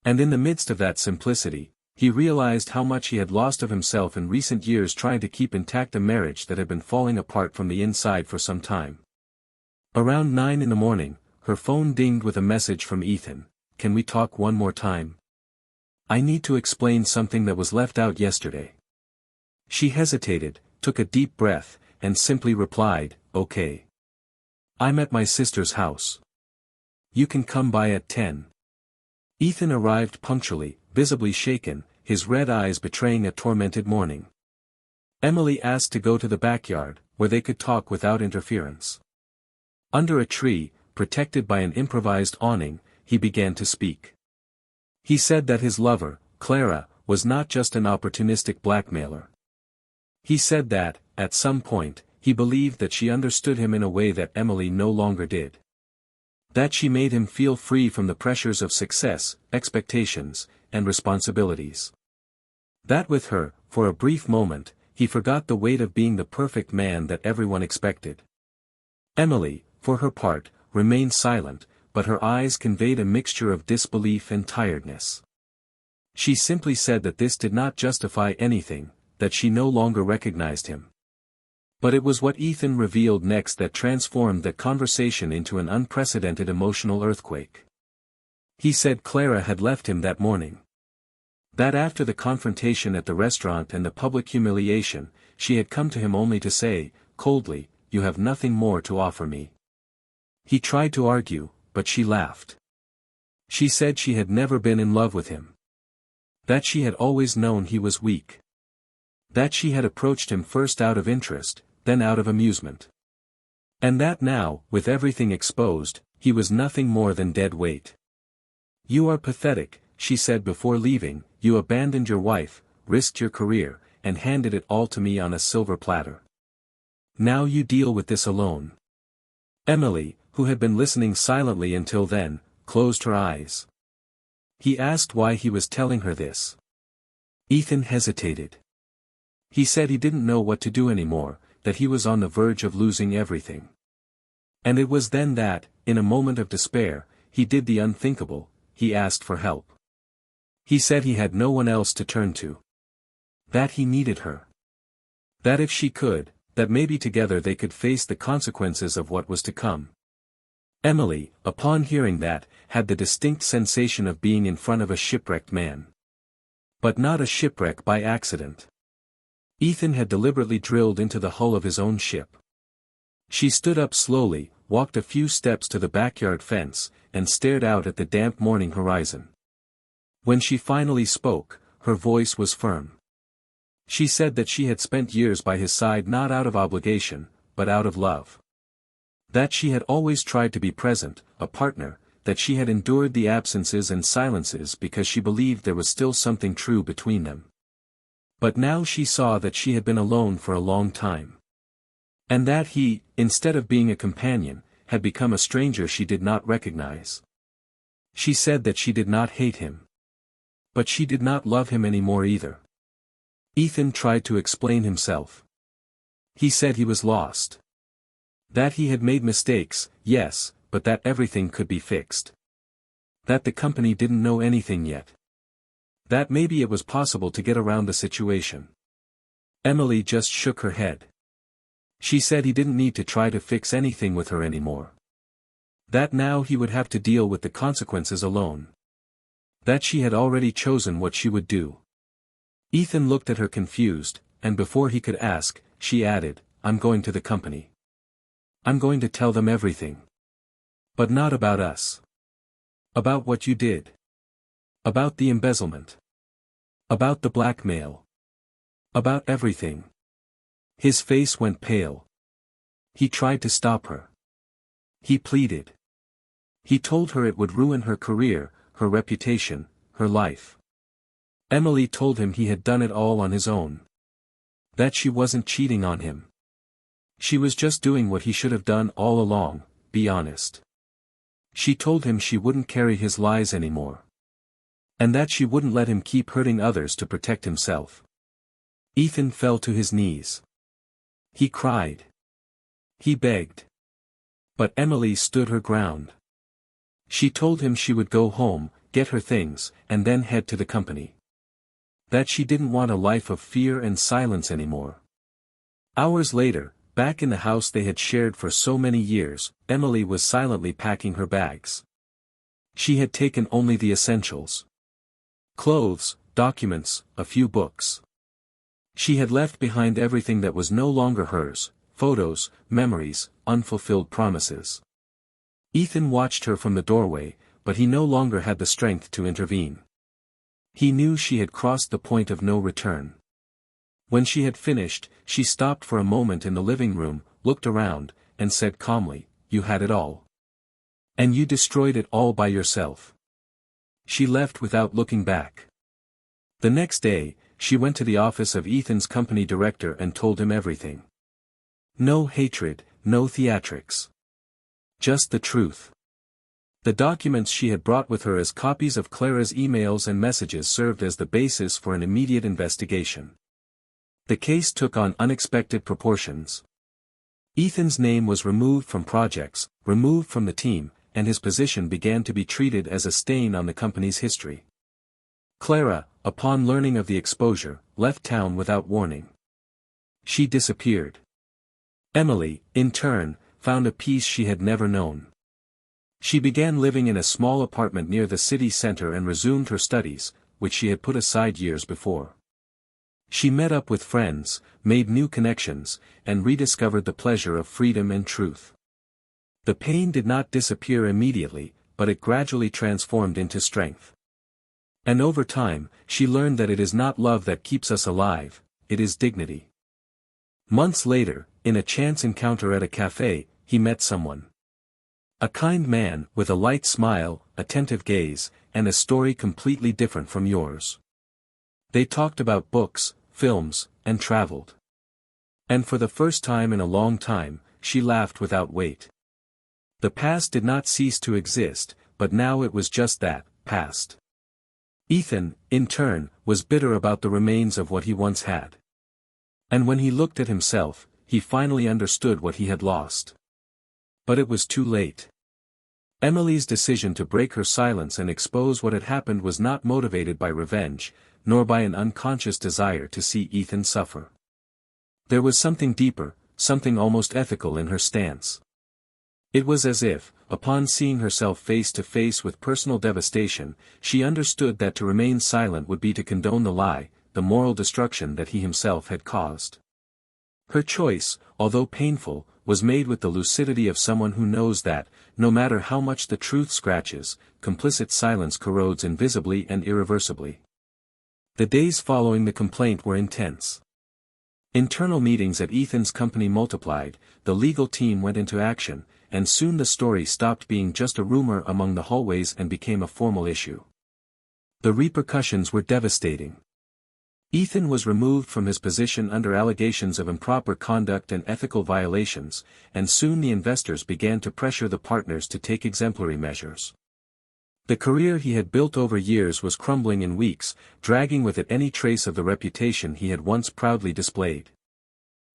And in the midst of that simplicity, he realized how much he had lost of himself in recent years trying to keep intact a marriage that had been falling apart from the inside for some time. Around 9 in the morning, her phone dinged with a message from Ethan. "Can we talk one more time?" I need to explain something that was left out yesterday. She hesitated, took a deep breath, and simply replied, "Okay. I'm at my sister's house. You can come by at 10. Ethan arrived punctually, visibly shaken, his red eyes betraying a tormented morning. Emily asked to go to the backyard, where they could talk without interference. Under a tree, protected by an improvised awning, he began to speak. He said that his lover, Clara, was not just an opportunistic blackmailer. He said that, at some point, he believed that she understood him in a way that Emily no longer did. That she made him feel free from the pressures of success, expectations, and responsibilities. That with her, for a brief moment, he forgot the weight of being the perfect man that everyone expected. Emily, for her part, remained silent, but her eyes conveyed a mixture of disbelief and tiredness. She simply said that this did not justify anything, that she no longer recognized him. But it was what Ethan revealed next that transformed that conversation into an unprecedented emotional earthquake. He said Clara had left him that morning. That after the confrontation at the restaurant and the public humiliation, she had come to him only to say, coldly, "You have nothing more to offer me." He tried to argue, but she laughed. She said she had never been in love with him. That she had always known he was weak. That she had approached him first out of interest, then out of amusement. And that now, with everything exposed, he was nothing more than dead weight. "You are pathetic," she said before leaving. "You abandoned your wife, risked your career, and handed it all to me on a silver platter. Now you deal with this alone." Emily, who had been listening silently until then, closed her eyes. He asked why he was telling her this. Ethan hesitated. He said he didn't know what to do anymore, that he was on the verge of losing everything. And it was then that, in a moment of despair, he did the unthinkable, he asked for help. He said he had no one else to turn to. That he needed her. That if she could, that maybe together they could face the consequences of what was to come. Emily, upon hearing that, had the distinct sensation of being in front of a shipwrecked man. But not a shipwreck by accident. Ethan had deliberately drilled into the hull of his own ship. She stood up slowly, walked a few steps to the backyard fence, and stared out at the damp morning horizon. When she finally spoke, her voice was firm. She said that she had spent years by his side not out of obligation, but out of love. That she had always tried to be present, a partner, that she had endured the absences and silences because she believed there was still something true between them. But now she saw that she had been alone for a long time. And that he, instead of being a companion, had become a stranger she did not recognize. She said that she did not hate him. But she did not love him anymore either. Ethan tried to explain himself. He said he was lost. That he had made mistakes, yes, but that everything could be fixed. That the company didn't know anything yet. That maybe it was possible to get around the situation. Emily just shook her head. She said he didn't need to try to fix anything with her anymore. That now he would have to deal with the consequences alone. That she had already chosen what she would do. Ethan looked at her confused, and before he could ask, she added, "I'm going to the company. I'm going to tell them everything. But not about us. About what you did. About the embezzlement. About the blackmail. About everything." His face went pale. He tried to stop her. He pleaded. He told her it would ruin her career, her reputation, her life. Emily told him he had done it all on his own. That she wasn't cheating on him. She was just doing what he should have done all along, be honest. She told him she wouldn't carry his lies anymore. And that she wouldn't let him keep hurting others to protect himself. Ethan fell to his knees. He cried. He begged. But Emily stood her ground. She told him she would go home, get her things, and then head to the company. That she didn't want a life of fear and silence anymore. Hours later, back in the house they had shared for so many years, Emily was silently packing her bags. She had taken only the essentials. Clothes, documents, a few books. She had left behind everything that was no longer hers: photos, memories, unfulfilled promises. Ethan watched her from the doorway, but he no longer had the strength to intervene. He knew she had crossed the point of no return. When she had finished, she stopped for a moment in the living room, looked around, and said calmly, "You had it all. And you destroyed it all by yourself." She left without looking back. The next day, she went to the office of Ethan's company director and told him everything. No hatred, no theatrics. Just the truth. The documents she had brought with her as copies of Clara's emails and messages served as the basis for an immediate investigation. The case took on unexpected proportions. Ethan's name was removed from projects, removed from the team, and his position began to be treated as a stain on the company's history. Clara, upon learning of the exposure, left town without warning. She disappeared. Emily, in turn, found a peace she had never known. She began living in a small apartment near the city center and resumed her studies, which she had put aside years before. She met up with friends, made new connections, and rediscovered the pleasure of freedom and truth. The pain did not disappear immediately, but it gradually transformed into strength. And over time, she learned that it is not love that keeps us alive, it is dignity. Months later, in a chance encounter at a cafe, he met someone. A kind man, with a light smile, attentive gaze, and a story completely different from yours. They talked about books, films, and traveled. And for the first time in a long time, she laughed without weight. The past did not cease to exist, but now it was just that, past. Ethan, in turn, was bitter about the remains of what he once had. And when he looked at himself, he finally understood what he had lost. But it was too late. Emily's decision to break her silence and expose what had happened was not motivated by revenge, nor by an unconscious desire to see Ethan suffer. There was something deeper, something almost ethical in her stance. It was as if, upon seeing herself face to face with personal devastation, she understood that to remain silent would be to condone the lie, the moral destruction that he himself had caused. Her choice, although painful, was made with the lucidity of someone who knows that, no matter how much the truth scratches, complicit silence corrodes invisibly and irreversibly. The days following the complaint were intense. Internal meetings at Ethan's company multiplied, the legal team went into action, and soon the story stopped being just a rumor among the hallways and became a formal issue. The repercussions were devastating. Ethan was removed from his position under allegations of improper conduct and ethical violations, and soon the investors began to pressure the partners to take exemplary measures. The career he had built over years was crumbling in weeks, dragging with it any trace of the reputation he had once proudly displayed.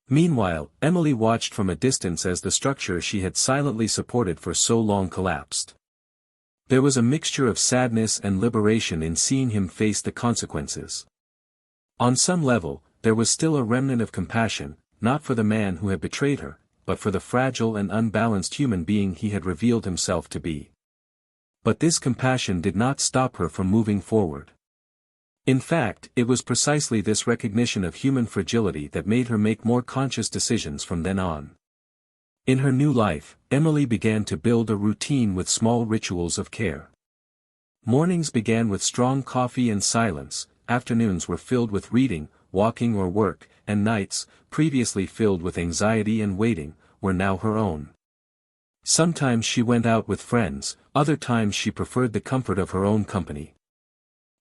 Meanwhile, Emily watched from a distance as the structure she had silently supported for so long collapsed. There was a mixture of sadness and liberation in seeing him face the consequences. On some level, there was still a remnant of compassion, not for the man who had betrayed her, but for the fragile and unbalanced human being he had revealed himself to be. But this compassion did not stop her from moving forward. In fact, it was precisely this recognition of human fragility that made her make more conscious decisions from then on. In her new life, Emily began to build a routine with small rituals of care. Mornings began with strong coffee and silence, afternoons were filled with reading, walking or work, and nights, previously filled with anxiety and waiting, were now her own. Sometimes she went out with friends, other times she preferred the comfort of her own company.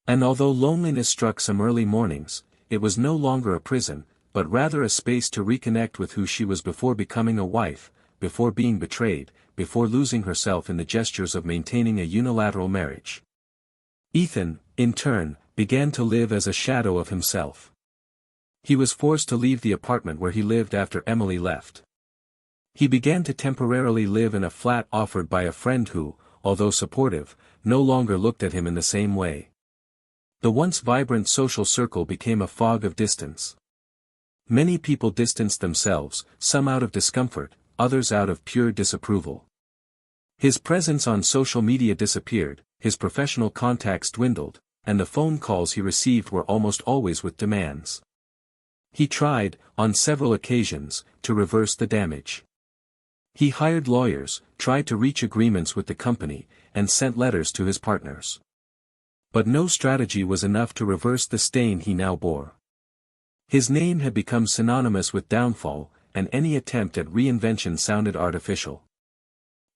And although loneliness struck some early mornings, it was no longer a prison, but rather a space to reconnect with who she was before becoming a wife, before being betrayed, before losing herself in the gestures of maintaining a unilateral marriage. Ethan, in turn, began to live as a shadow of himself. He was forced to leave the apartment where he lived after Emily left. He began to temporarily live in a flat offered by a friend who, although supportive, no longer looked at him in the same way. The once vibrant social circle became a fog of distance. Many people distanced themselves, some out of discomfort, others out of pure disapproval. His presence on social media disappeared, his professional contacts dwindled, and the phone calls he received were almost always with demands. He tried, on several occasions, to reverse the damage. He hired lawyers, tried to reach agreements with the company, and sent letters to his partners. But no strategy was enough to reverse the stain he now bore. His name had become synonymous with downfall, and any attempt at reinvention sounded artificial.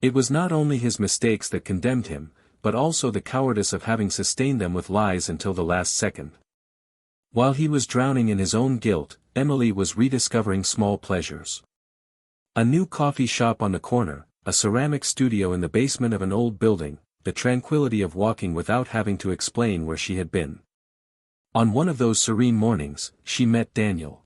It was not only his mistakes that condemned him, but also the cowardice of having sustained them with lies until the last second. While he was drowning in his own guilt, Emily was rediscovering small pleasures. A new coffee shop on the corner, a ceramic studio in the basement of an old building, the tranquility of walking without having to explain where she had been. On one of those serene mornings, she met Daniel.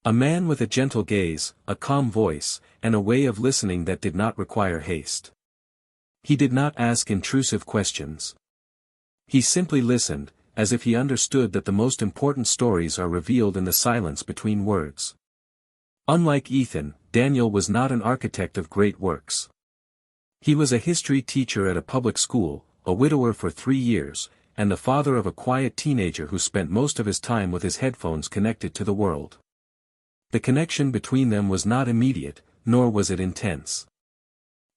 A man with a gentle gaze, a calm voice, and a way of listening that did not require haste. He did not ask intrusive questions. He simply listened, as if he understood that the most important stories are revealed in the silence between words. Unlike Ethan, Daniel was not an architect of great works. He was a history teacher at a public school, a widower for 3 years, and the father of a quiet teenager who spent most of his time with his headphones connected to the world. The connection between them was not immediate, nor was it intense.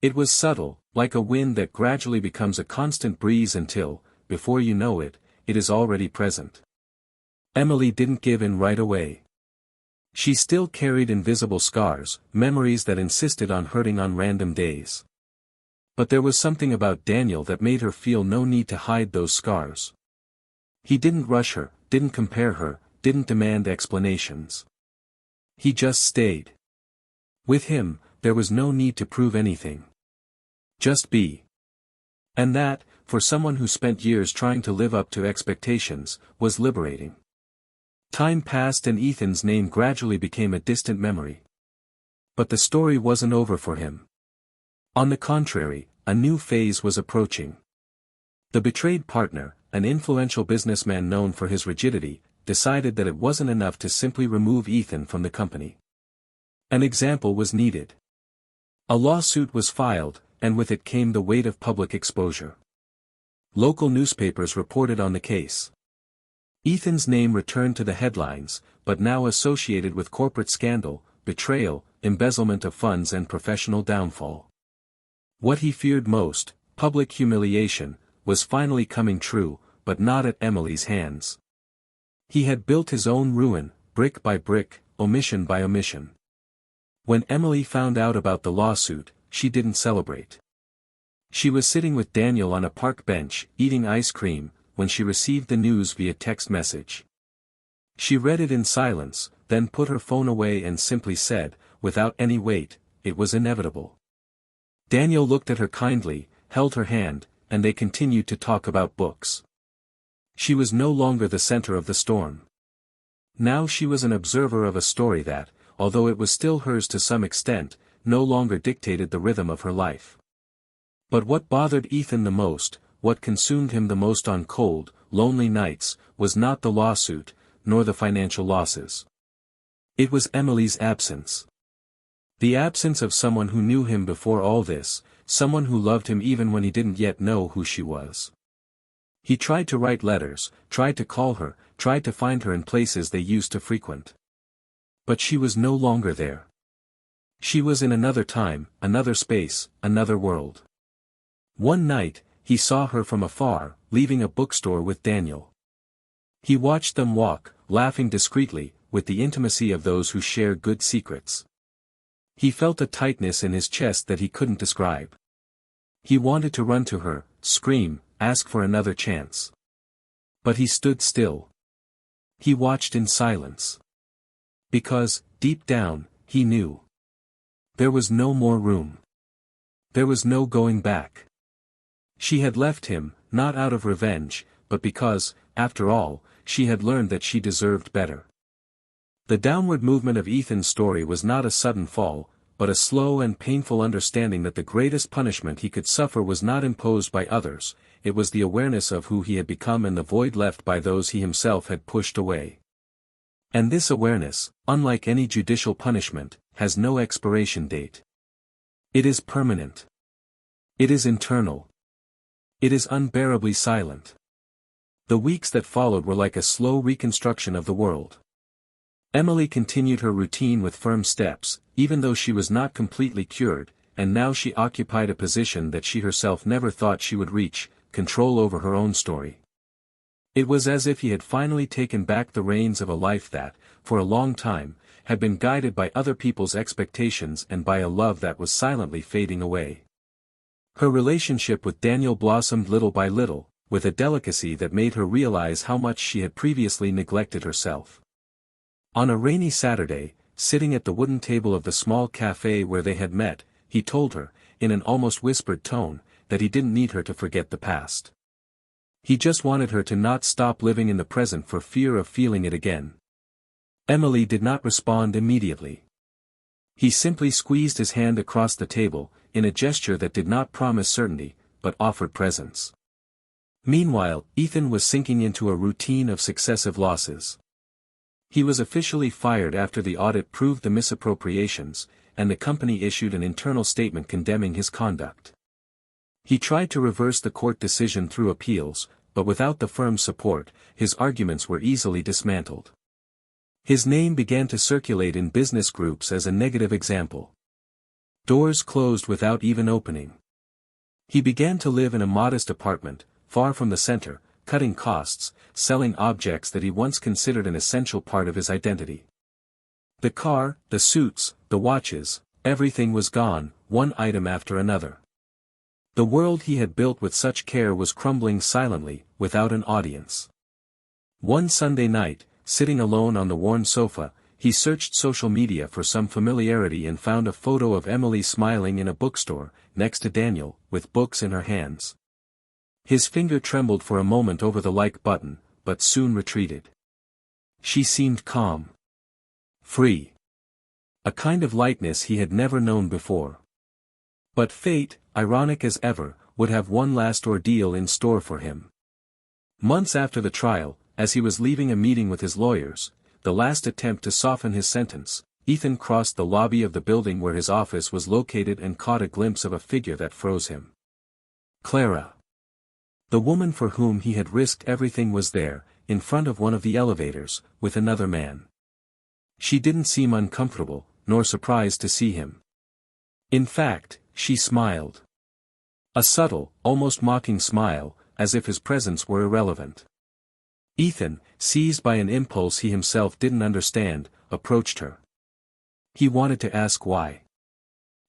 It was subtle, like a wind that gradually becomes a constant breeze until, before you know it, it is already present. Emily didn't give in right away. She still carried invisible scars, memories that insisted on hurting on random days. But there was something about Daniel that made her feel no need to hide those scars. He didn't rush her, didn't compare her, didn't demand explanations. He just stayed. With him, there was no need to prove anything. Just be. And that, for someone who spent years trying to live up to expectations, was liberating. Time passed and Ethan's name gradually became a distant memory. But the story wasn't over for him. On the contrary, a new phase was approaching. The betrayed partner, an influential businessman known for his rigidity, decided that it wasn't enough to simply remove Ethan from the company. An example was needed. A lawsuit was filed, and with it came the weight of public exposure. Local newspapers reported on the case. Ethan's name returned to the headlines, but now associated with corporate scandal, betrayal, embezzlement of funds and professional downfall. What he feared most, public humiliation, was finally coming true, but not at Emily's hands. He had built his own ruin, brick by brick, omission by omission. When Emily found out about the lawsuit, she didn't celebrate. She was sitting with Daniel on a park bench, eating ice cream, when she received the news via text message. She read it in silence, then put her phone away and simply said, without any weight, it was inevitable. Daniel looked at her kindly, held her hand, and they continued to talk about books. She was no longer the center of the storm. Now she was an observer of a story that, although it was still hers to some extent, no longer dictated the rhythm of her life. But what bothered Ethan the most, what consumed him the most on cold, lonely nights, was not the lawsuit, nor the financial losses. It was Emily's absence. The absence of someone who knew him before all this, someone who loved him even when he didn't yet know who she was. He tried to write letters, tried to call her, tried to find her in places they used to frequent. But she was no longer there. She was in another time, another space, another world. One night, he saw her from afar, leaving a bookstore with Daniel. He watched them walk, laughing discreetly, with the intimacy of those who share good secrets. He felt a tightness in his chest that he couldn't describe. He wanted to run to her, scream, ask for another chance. But he stood still. He watched in silence. Because, deep down, he knew. There was no more room. There was no going back. She had left him, not out of revenge, but because, after all, she had learned that she deserved better. The downward movement of Ethan's story was not a sudden fall, but a slow and painful understanding that the greatest punishment he could suffer was not imposed by others, it was the awareness of who he had become and the void left by those he himself had pushed away. And this awareness, unlike any judicial punishment, has no expiration date. It is permanent. It is internal. It is unbearably silent. The weeks that followed were like a slow reconstruction of the world. Emily continued her routine with firm steps, even though she was not completely cured, and now she occupied a position that she herself never thought she would reach, control over her own story. It was as if he had finally taken back the reins of a life that, for a long time, had been guided by other people's expectations and by a love that was silently fading away. Her relationship with Daniel blossomed little by little, with a delicacy that made her realize how much she had previously neglected herself. On a rainy Saturday, sitting at the wooden table of the small cafe where they had met, he told her, in an almost whispered tone, that he didn't need her to forget the past. He just wanted her to not stop living in the present for fear of feeling it again. Emily did not respond immediately. He simply squeezed his hand across the table, in a gesture that did not promise certainty, but offered presence. Meanwhile, Ethan was sinking into a routine of successive losses. He was officially fired after the audit proved the misappropriations, and the company issued an internal statement condemning his conduct. He tried to reverse the court decision through appeals, but without the firm's support, his arguments were easily dismantled. His name began to circulate in business groups as a negative example. Doors closed without even opening. He began to live in a modest apartment, far from the center, cutting costs, selling objects that he once considered an essential part of his identity. The car, the suits, the watches, everything was gone, one item after another. The world he had built with such care was crumbling silently, without an audience. One Sunday night, sitting alone on the worn sofa, he searched social media for some familiarity and found a photo of Emily smiling in a bookstore, next to Daniel, with books in her hands. His finger trembled for a moment over the like button, but soon retreated. She seemed calm. Free. A kind of lightness he had never known before. But fate, ironic as ever, would have one last ordeal in store for him. Months after the trial, as he was leaving a meeting with his lawyers, the last attempt to soften his sentence, Ethan crossed the lobby of the building where his office was located and caught a glimpse of a figure that froze him. Clara. The woman for whom he had risked everything was there, in front of one of the elevators, with another man. She didn't seem uncomfortable, nor surprised to see him. In fact, she smiled. A subtle, almost mocking smile, as if his presence were irrelevant. Ethan, seized by an impulse he himself didn't understand, approached her. He wanted to ask why.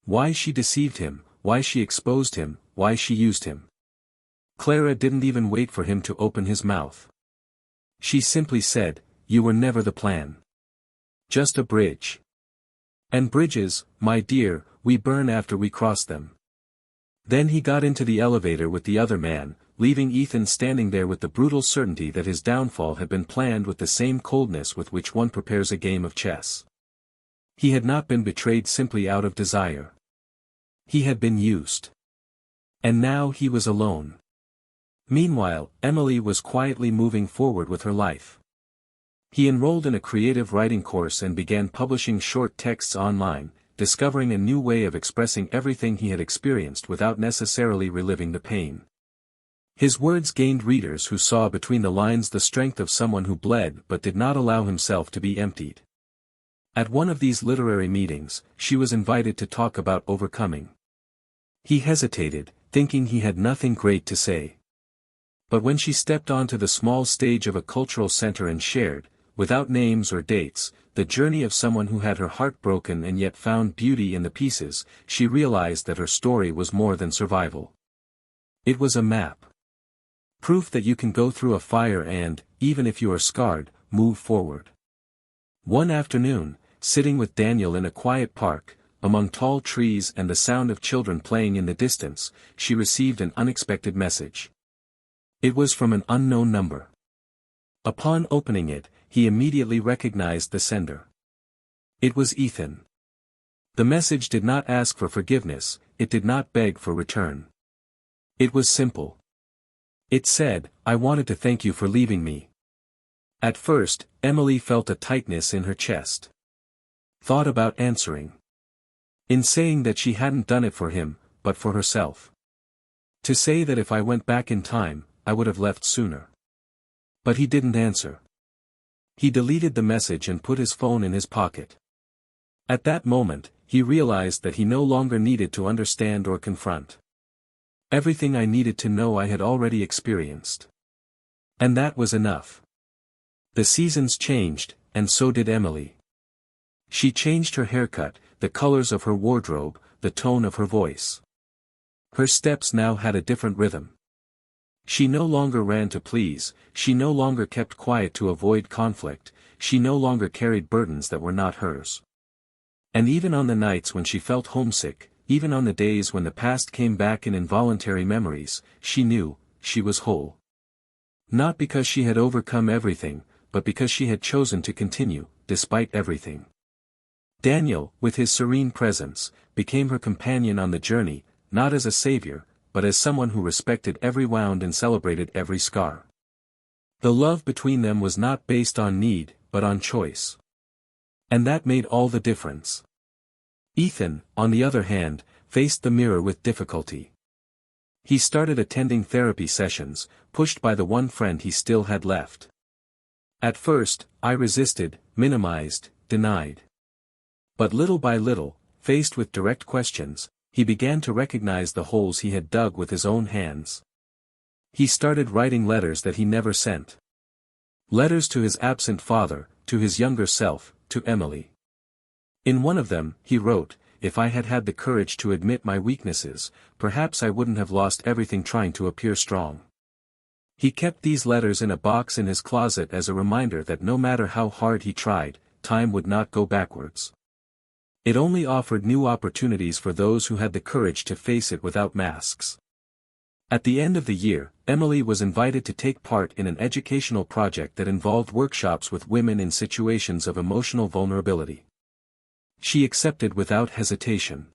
Why she deceived him, why she exposed him, why she used him. Clara didn't even wait for him to open his mouth. She simply said, "You were never the plan. Just a bridge. And bridges, my dear, we burn after we cross them." Then he got into the elevator with the other man, leaving Ethan standing there with the brutal certainty that his downfall had been planned with the same coldness with which one prepares a game of chess. He had not been betrayed simply out of desire. He had been used. And now he was alone. Meanwhile, Emily was quietly moving forward with her life. He enrolled in a creative writing course and began publishing short texts online, discovering a new way of expressing everything he had experienced without necessarily reliving the pain. His words gained readers who saw between the lines the strength of someone who bled but did not allow himself to be emptied. At one of these literary meetings, she was invited to talk about overcoming. He hesitated, thinking he had nothing great to say. But when she stepped onto the small stage of a cultural center and shared, without names or dates, the journey of someone who had her heart broken and yet found beauty in the pieces, she realized that her story was more than survival. It was a map. Proof that you can go through a fire and, even if you are scarred, move forward. One afternoon, sitting with Daniel in a quiet park, among tall trees and the sound of children playing in the distance, she received an unexpected message. It was from an unknown number. Upon opening it, he immediately recognized the sender. It was Ethan. The message did not ask for forgiveness, it did not beg for return. It was simple. It said, "I wanted to thank you for leaving me." At first, Emily felt a tightness in her chest. Thought about answering. In saying that she hadn't done it for him, but for herself. To say that if I went back in time, I would have left sooner. But he didn't answer. He deleted the message and put his phone in his pocket. At that moment, he realized that he no longer needed to understand or confront. Everything I needed to know I had already experienced. And that was enough. The seasons changed, and so did Emily. She changed her haircut, the colors of her wardrobe, the tone of her voice. Her steps now had a different rhythm. She no longer ran to please, she no longer kept quiet to avoid conflict, she no longer carried burdens that were not hers. And even on the nights when she felt homesick, even on the days when the past came back in involuntary memories, she knew, she was whole. Not because she had overcome everything, but because she had chosen to continue, despite everything. Daniel, with his serene presence, became her companion on the journey, not as a savior, but as someone who respected every wound and celebrated every scar. The love between them was not based on need, but on choice. And that made all the difference. Ethan, on the other hand, faced the mirror with difficulty. He started attending therapy sessions, pushed by the one friend he still had left. At first, I resisted, minimized, denied. But little by little, faced with direct questions, he began to recognize the holes he had dug with his own hands. He started writing letters that he never sent. Letters to his absent father, to his younger self, to Emily. In one of them, he wrote, "If I had had the courage to admit my weaknesses, perhaps I wouldn't have lost everything trying to appear strong." He kept these letters in a box in his closet as a reminder that no matter how hard he tried, time would not go backwards. It only offered new opportunities for those who had the courage to face it without masks. At the end of the year, Emily was invited to take part in an educational project that involved workshops with women in situations of emotional vulnerability. She accepted without hesitation.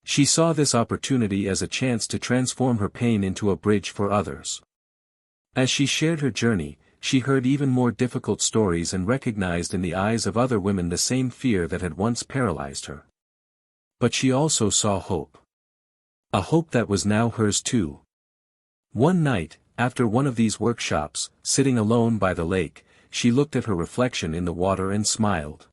She saw this opportunity as a chance to transform her pain into a bridge for others. As she shared her journey, she heard even more difficult stories and recognized in the eyes of other women the same fear that had once paralyzed her. But she also saw hope. A hope that was now hers too. One night, after one of these workshops, sitting alone by the lake, she looked at her reflection in the water and smiled.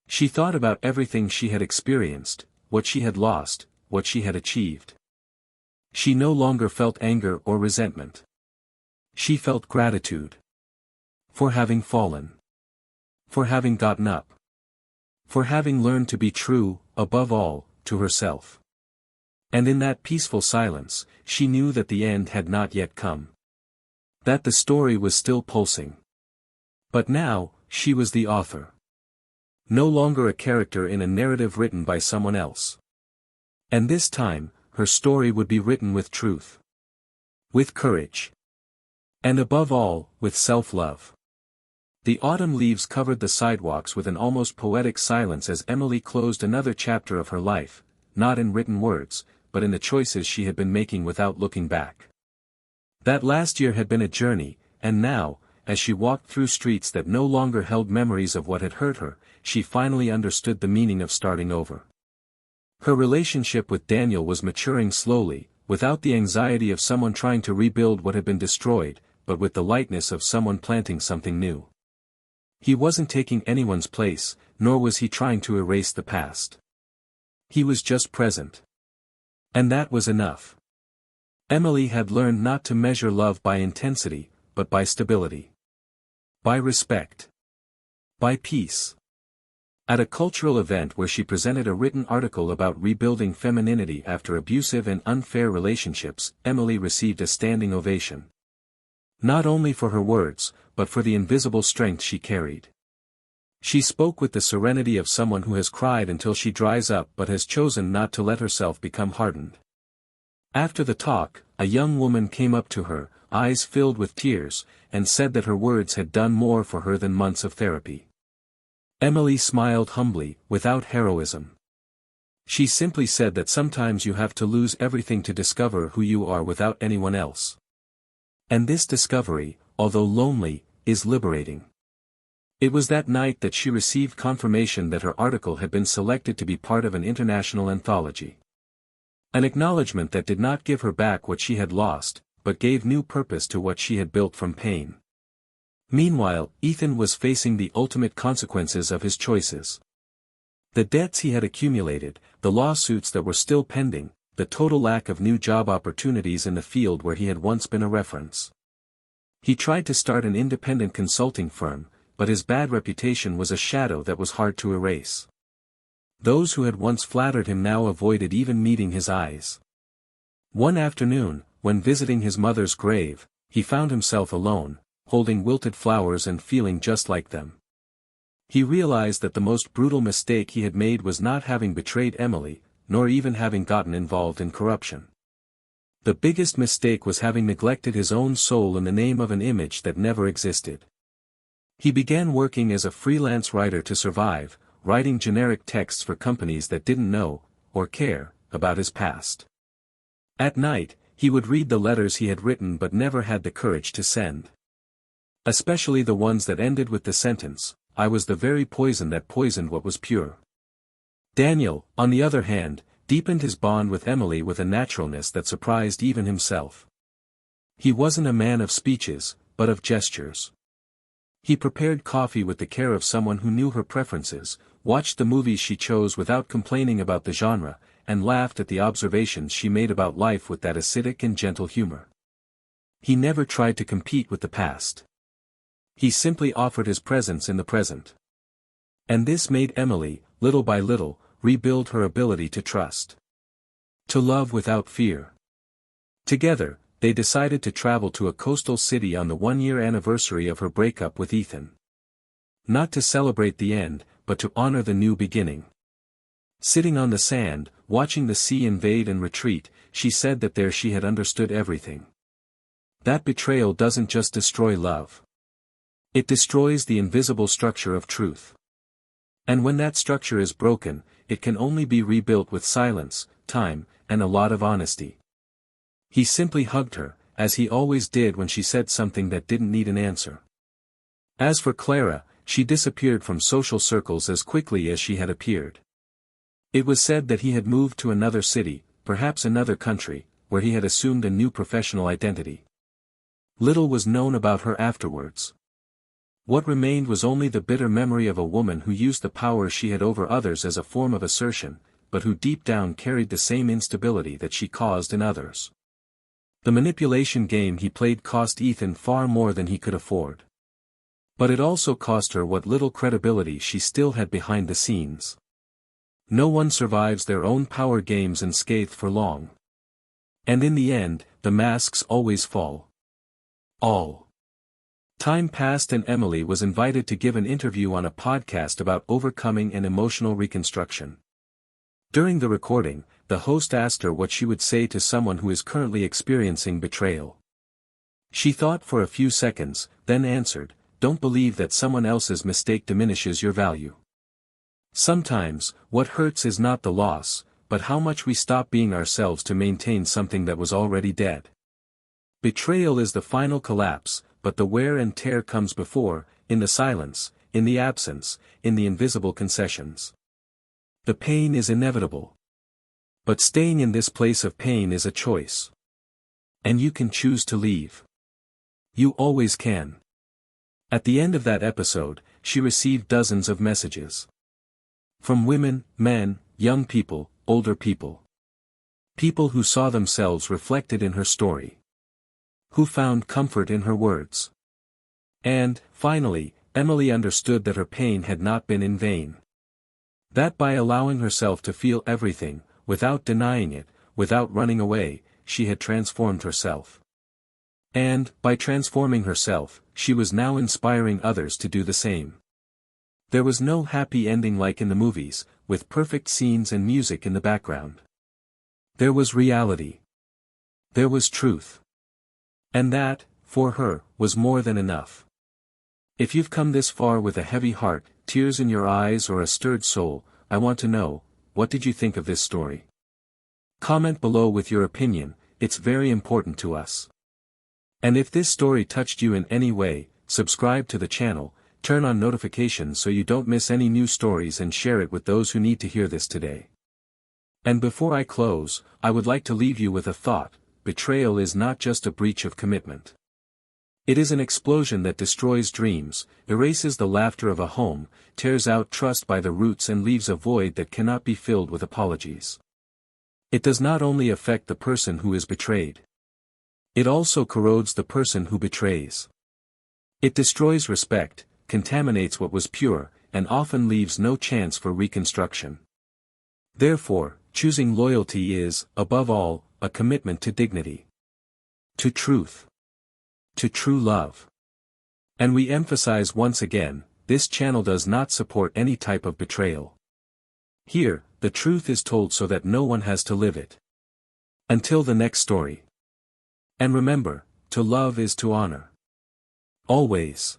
She thought about everything she had experienced, what she had lost, what she had achieved. She no longer felt anger or resentment. She felt gratitude. For having fallen. For having gotten up. For having learned to be true, above all, to herself. And in that peaceful silence, she knew that the end had not yet come. That the story was still pulsing. But now, she was the author. No longer a character in a narrative written by someone else. And this time, her story would be written with truth. With courage. And above all, with self-love. The autumn leaves covered the sidewalks with an almost poetic silence as Emily closed another chapter of her life, not in written words, but in the choices she had been making without looking back. That last year had been a journey, and now, as she walked through streets that no longer held memories of what had hurt her, she finally understood the meaning of starting over. Her relationship with Daniel was maturing slowly, without the anxiety of someone trying to rebuild what had been destroyed, but with the lightness of someone planting something new. He wasn't taking anyone's place, nor was he trying to erase the past. He was just present. And that was enough. Emily had learned not to measure love by intensity, but by stability. By respect. By peace. At a cultural event where she presented a written article about rebuilding femininity after abusive and unfair relationships, Emily received a standing ovation. Not only for her words, but for the invisible strength she carried. She spoke with the serenity of someone who has cried until she dries up but has chosen not to let herself become hardened. After the talk, a young woman came up to her, eyes filled with tears, and said that her words had done more for her than months of therapy. Emily smiled humbly, without heroism. She simply said that sometimes you have to lose everything to discover who you are without anyone else. And this discovery, although lonely, is liberating. It was that night that she received confirmation that her article had been selected to be part of an international anthology. An acknowledgement that did not give her back what she had lost, but gave new purpose to what she had built from pain. Meanwhile, Ethan was facing the ultimate consequences of his choices. The debts he had accumulated, the lawsuits that were still pending, the total lack of new job opportunities in the field where he had once been a reference. He tried to start an independent consulting firm, but his bad reputation was a shadow that was hard to erase. Those who had once flattered him now avoided even meeting his eyes. One afternoon, when visiting his mother's grave, he found himself alone, holding wilted flowers and feeling just like them. He realized that the most brutal mistake he had made was not having betrayed Emily, nor even having gotten involved in corruption. The biggest mistake was having neglected his own soul in the name of an image that never existed. He began working as a freelance writer to survive, writing generic texts for companies that didn't know, or care, about his past. At night, he would read the letters he had written but never had the courage to send. Especially the ones that ended with the sentence, "I was the very poison that poisoned what was pure." Daniel, on the other hand, deepened his bond with Emily with a naturalness that surprised even himself. He wasn't a man of speeches, but of gestures. He prepared coffee with the care of someone who knew her preferences, watched the movies she chose without complaining about the genre, and laughed at the observations she made about life with that acidic and gentle humor. He never tried to compete with the past. He simply offered his presence in the present. And this made Emily, little by little, rebuild her ability to trust. To love without fear. Together, they decided to travel to a coastal city on the one-year anniversary of her breakup with Ethan. Not to celebrate the end, but to honor the new beginning. Sitting on the sand, watching the sea invade and retreat, she said that there she had understood everything. That betrayal doesn't just destroy love. It destroys the invisible structure of truth. And when that structure is broken, it can only be rebuilt with silence, time, and a lot of honesty. He simply hugged her, as he always did when she said something that didn't need an answer. As for Clara, she disappeared from social circles as quickly as she had appeared. It was said that he had moved to another city, perhaps another country, where he had assumed a new professional identity. Little was known about her afterwards. What remained was only the bitter memory of a woman who used the power she had over others as a form of assertion, but who deep down carried the same instability that she caused in others. The manipulation game he played cost Ethan far more than he could afford. But it also cost her what little credibility she still had behind the scenes. No one survives their own power games unscathed for long. And in the end, the masks always fall. All. Time passed and Emily was invited to give an interview on a podcast about overcoming an emotional reconstruction. During the recording, the host asked her what she would say to someone who is currently experiencing betrayal. She thought for a few seconds, then answered, "Don't believe that someone else's mistake diminishes your value. Sometimes, what hurts is not the loss, but how much we stop being ourselves to maintain something that was already dead. Betrayal is the final collapse, but the wear and tear comes before, in the silence, in the absence, in the invisible concessions. The pain is inevitable. But staying in this place of pain is a choice. And you can choose to leave. You always can." At the end of that episode, she received dozens of messages. From women, men, young people, older people. People who saw themselves reflected in her story. Who found comfort in her words. And, finally, Emily understood that her pain had not been in vain. That by allowing herself to feel everything, without denying it, without running away, she had transformed herself. And, by transforming herself, she was now inspiring others to do the same. There was no happy ending like in the movies, with perfect scenes and music in the background. There was reality. There was truth. And that, for her, was more than enough. If you've come this far with a heavy heart, tears in your eyes or a stirred soul, I want to know, what did you think of this story? Comment below with your opinion, it's very important to us. And if this story touched you in any way, subscribe to the channel, turn on notifications so you don't miss any new stories and share it with those who need to hear this today. And before I close, I would like to leave you with a thought: betrayal is not just a breach of commitment. It is an explosion that destroys dreams, erases the laughter of a home, tears out trust by the roots and leaves a void that cannot be filled with apologies. It does not only affect the person who is betrayed. It also corrodes the person who betrays. It destroys respect, contaminates what was pure, and often leaves no chance for reconstruction. Therefore, choosing loyalty is, above all, a commitment to dignity. To truth. To true love. And we emphasize once again, this channel does not support any type of betrayal. Here, the truth is told so that no one has to live it. Until the next story. And remember, to love is to honor. Always.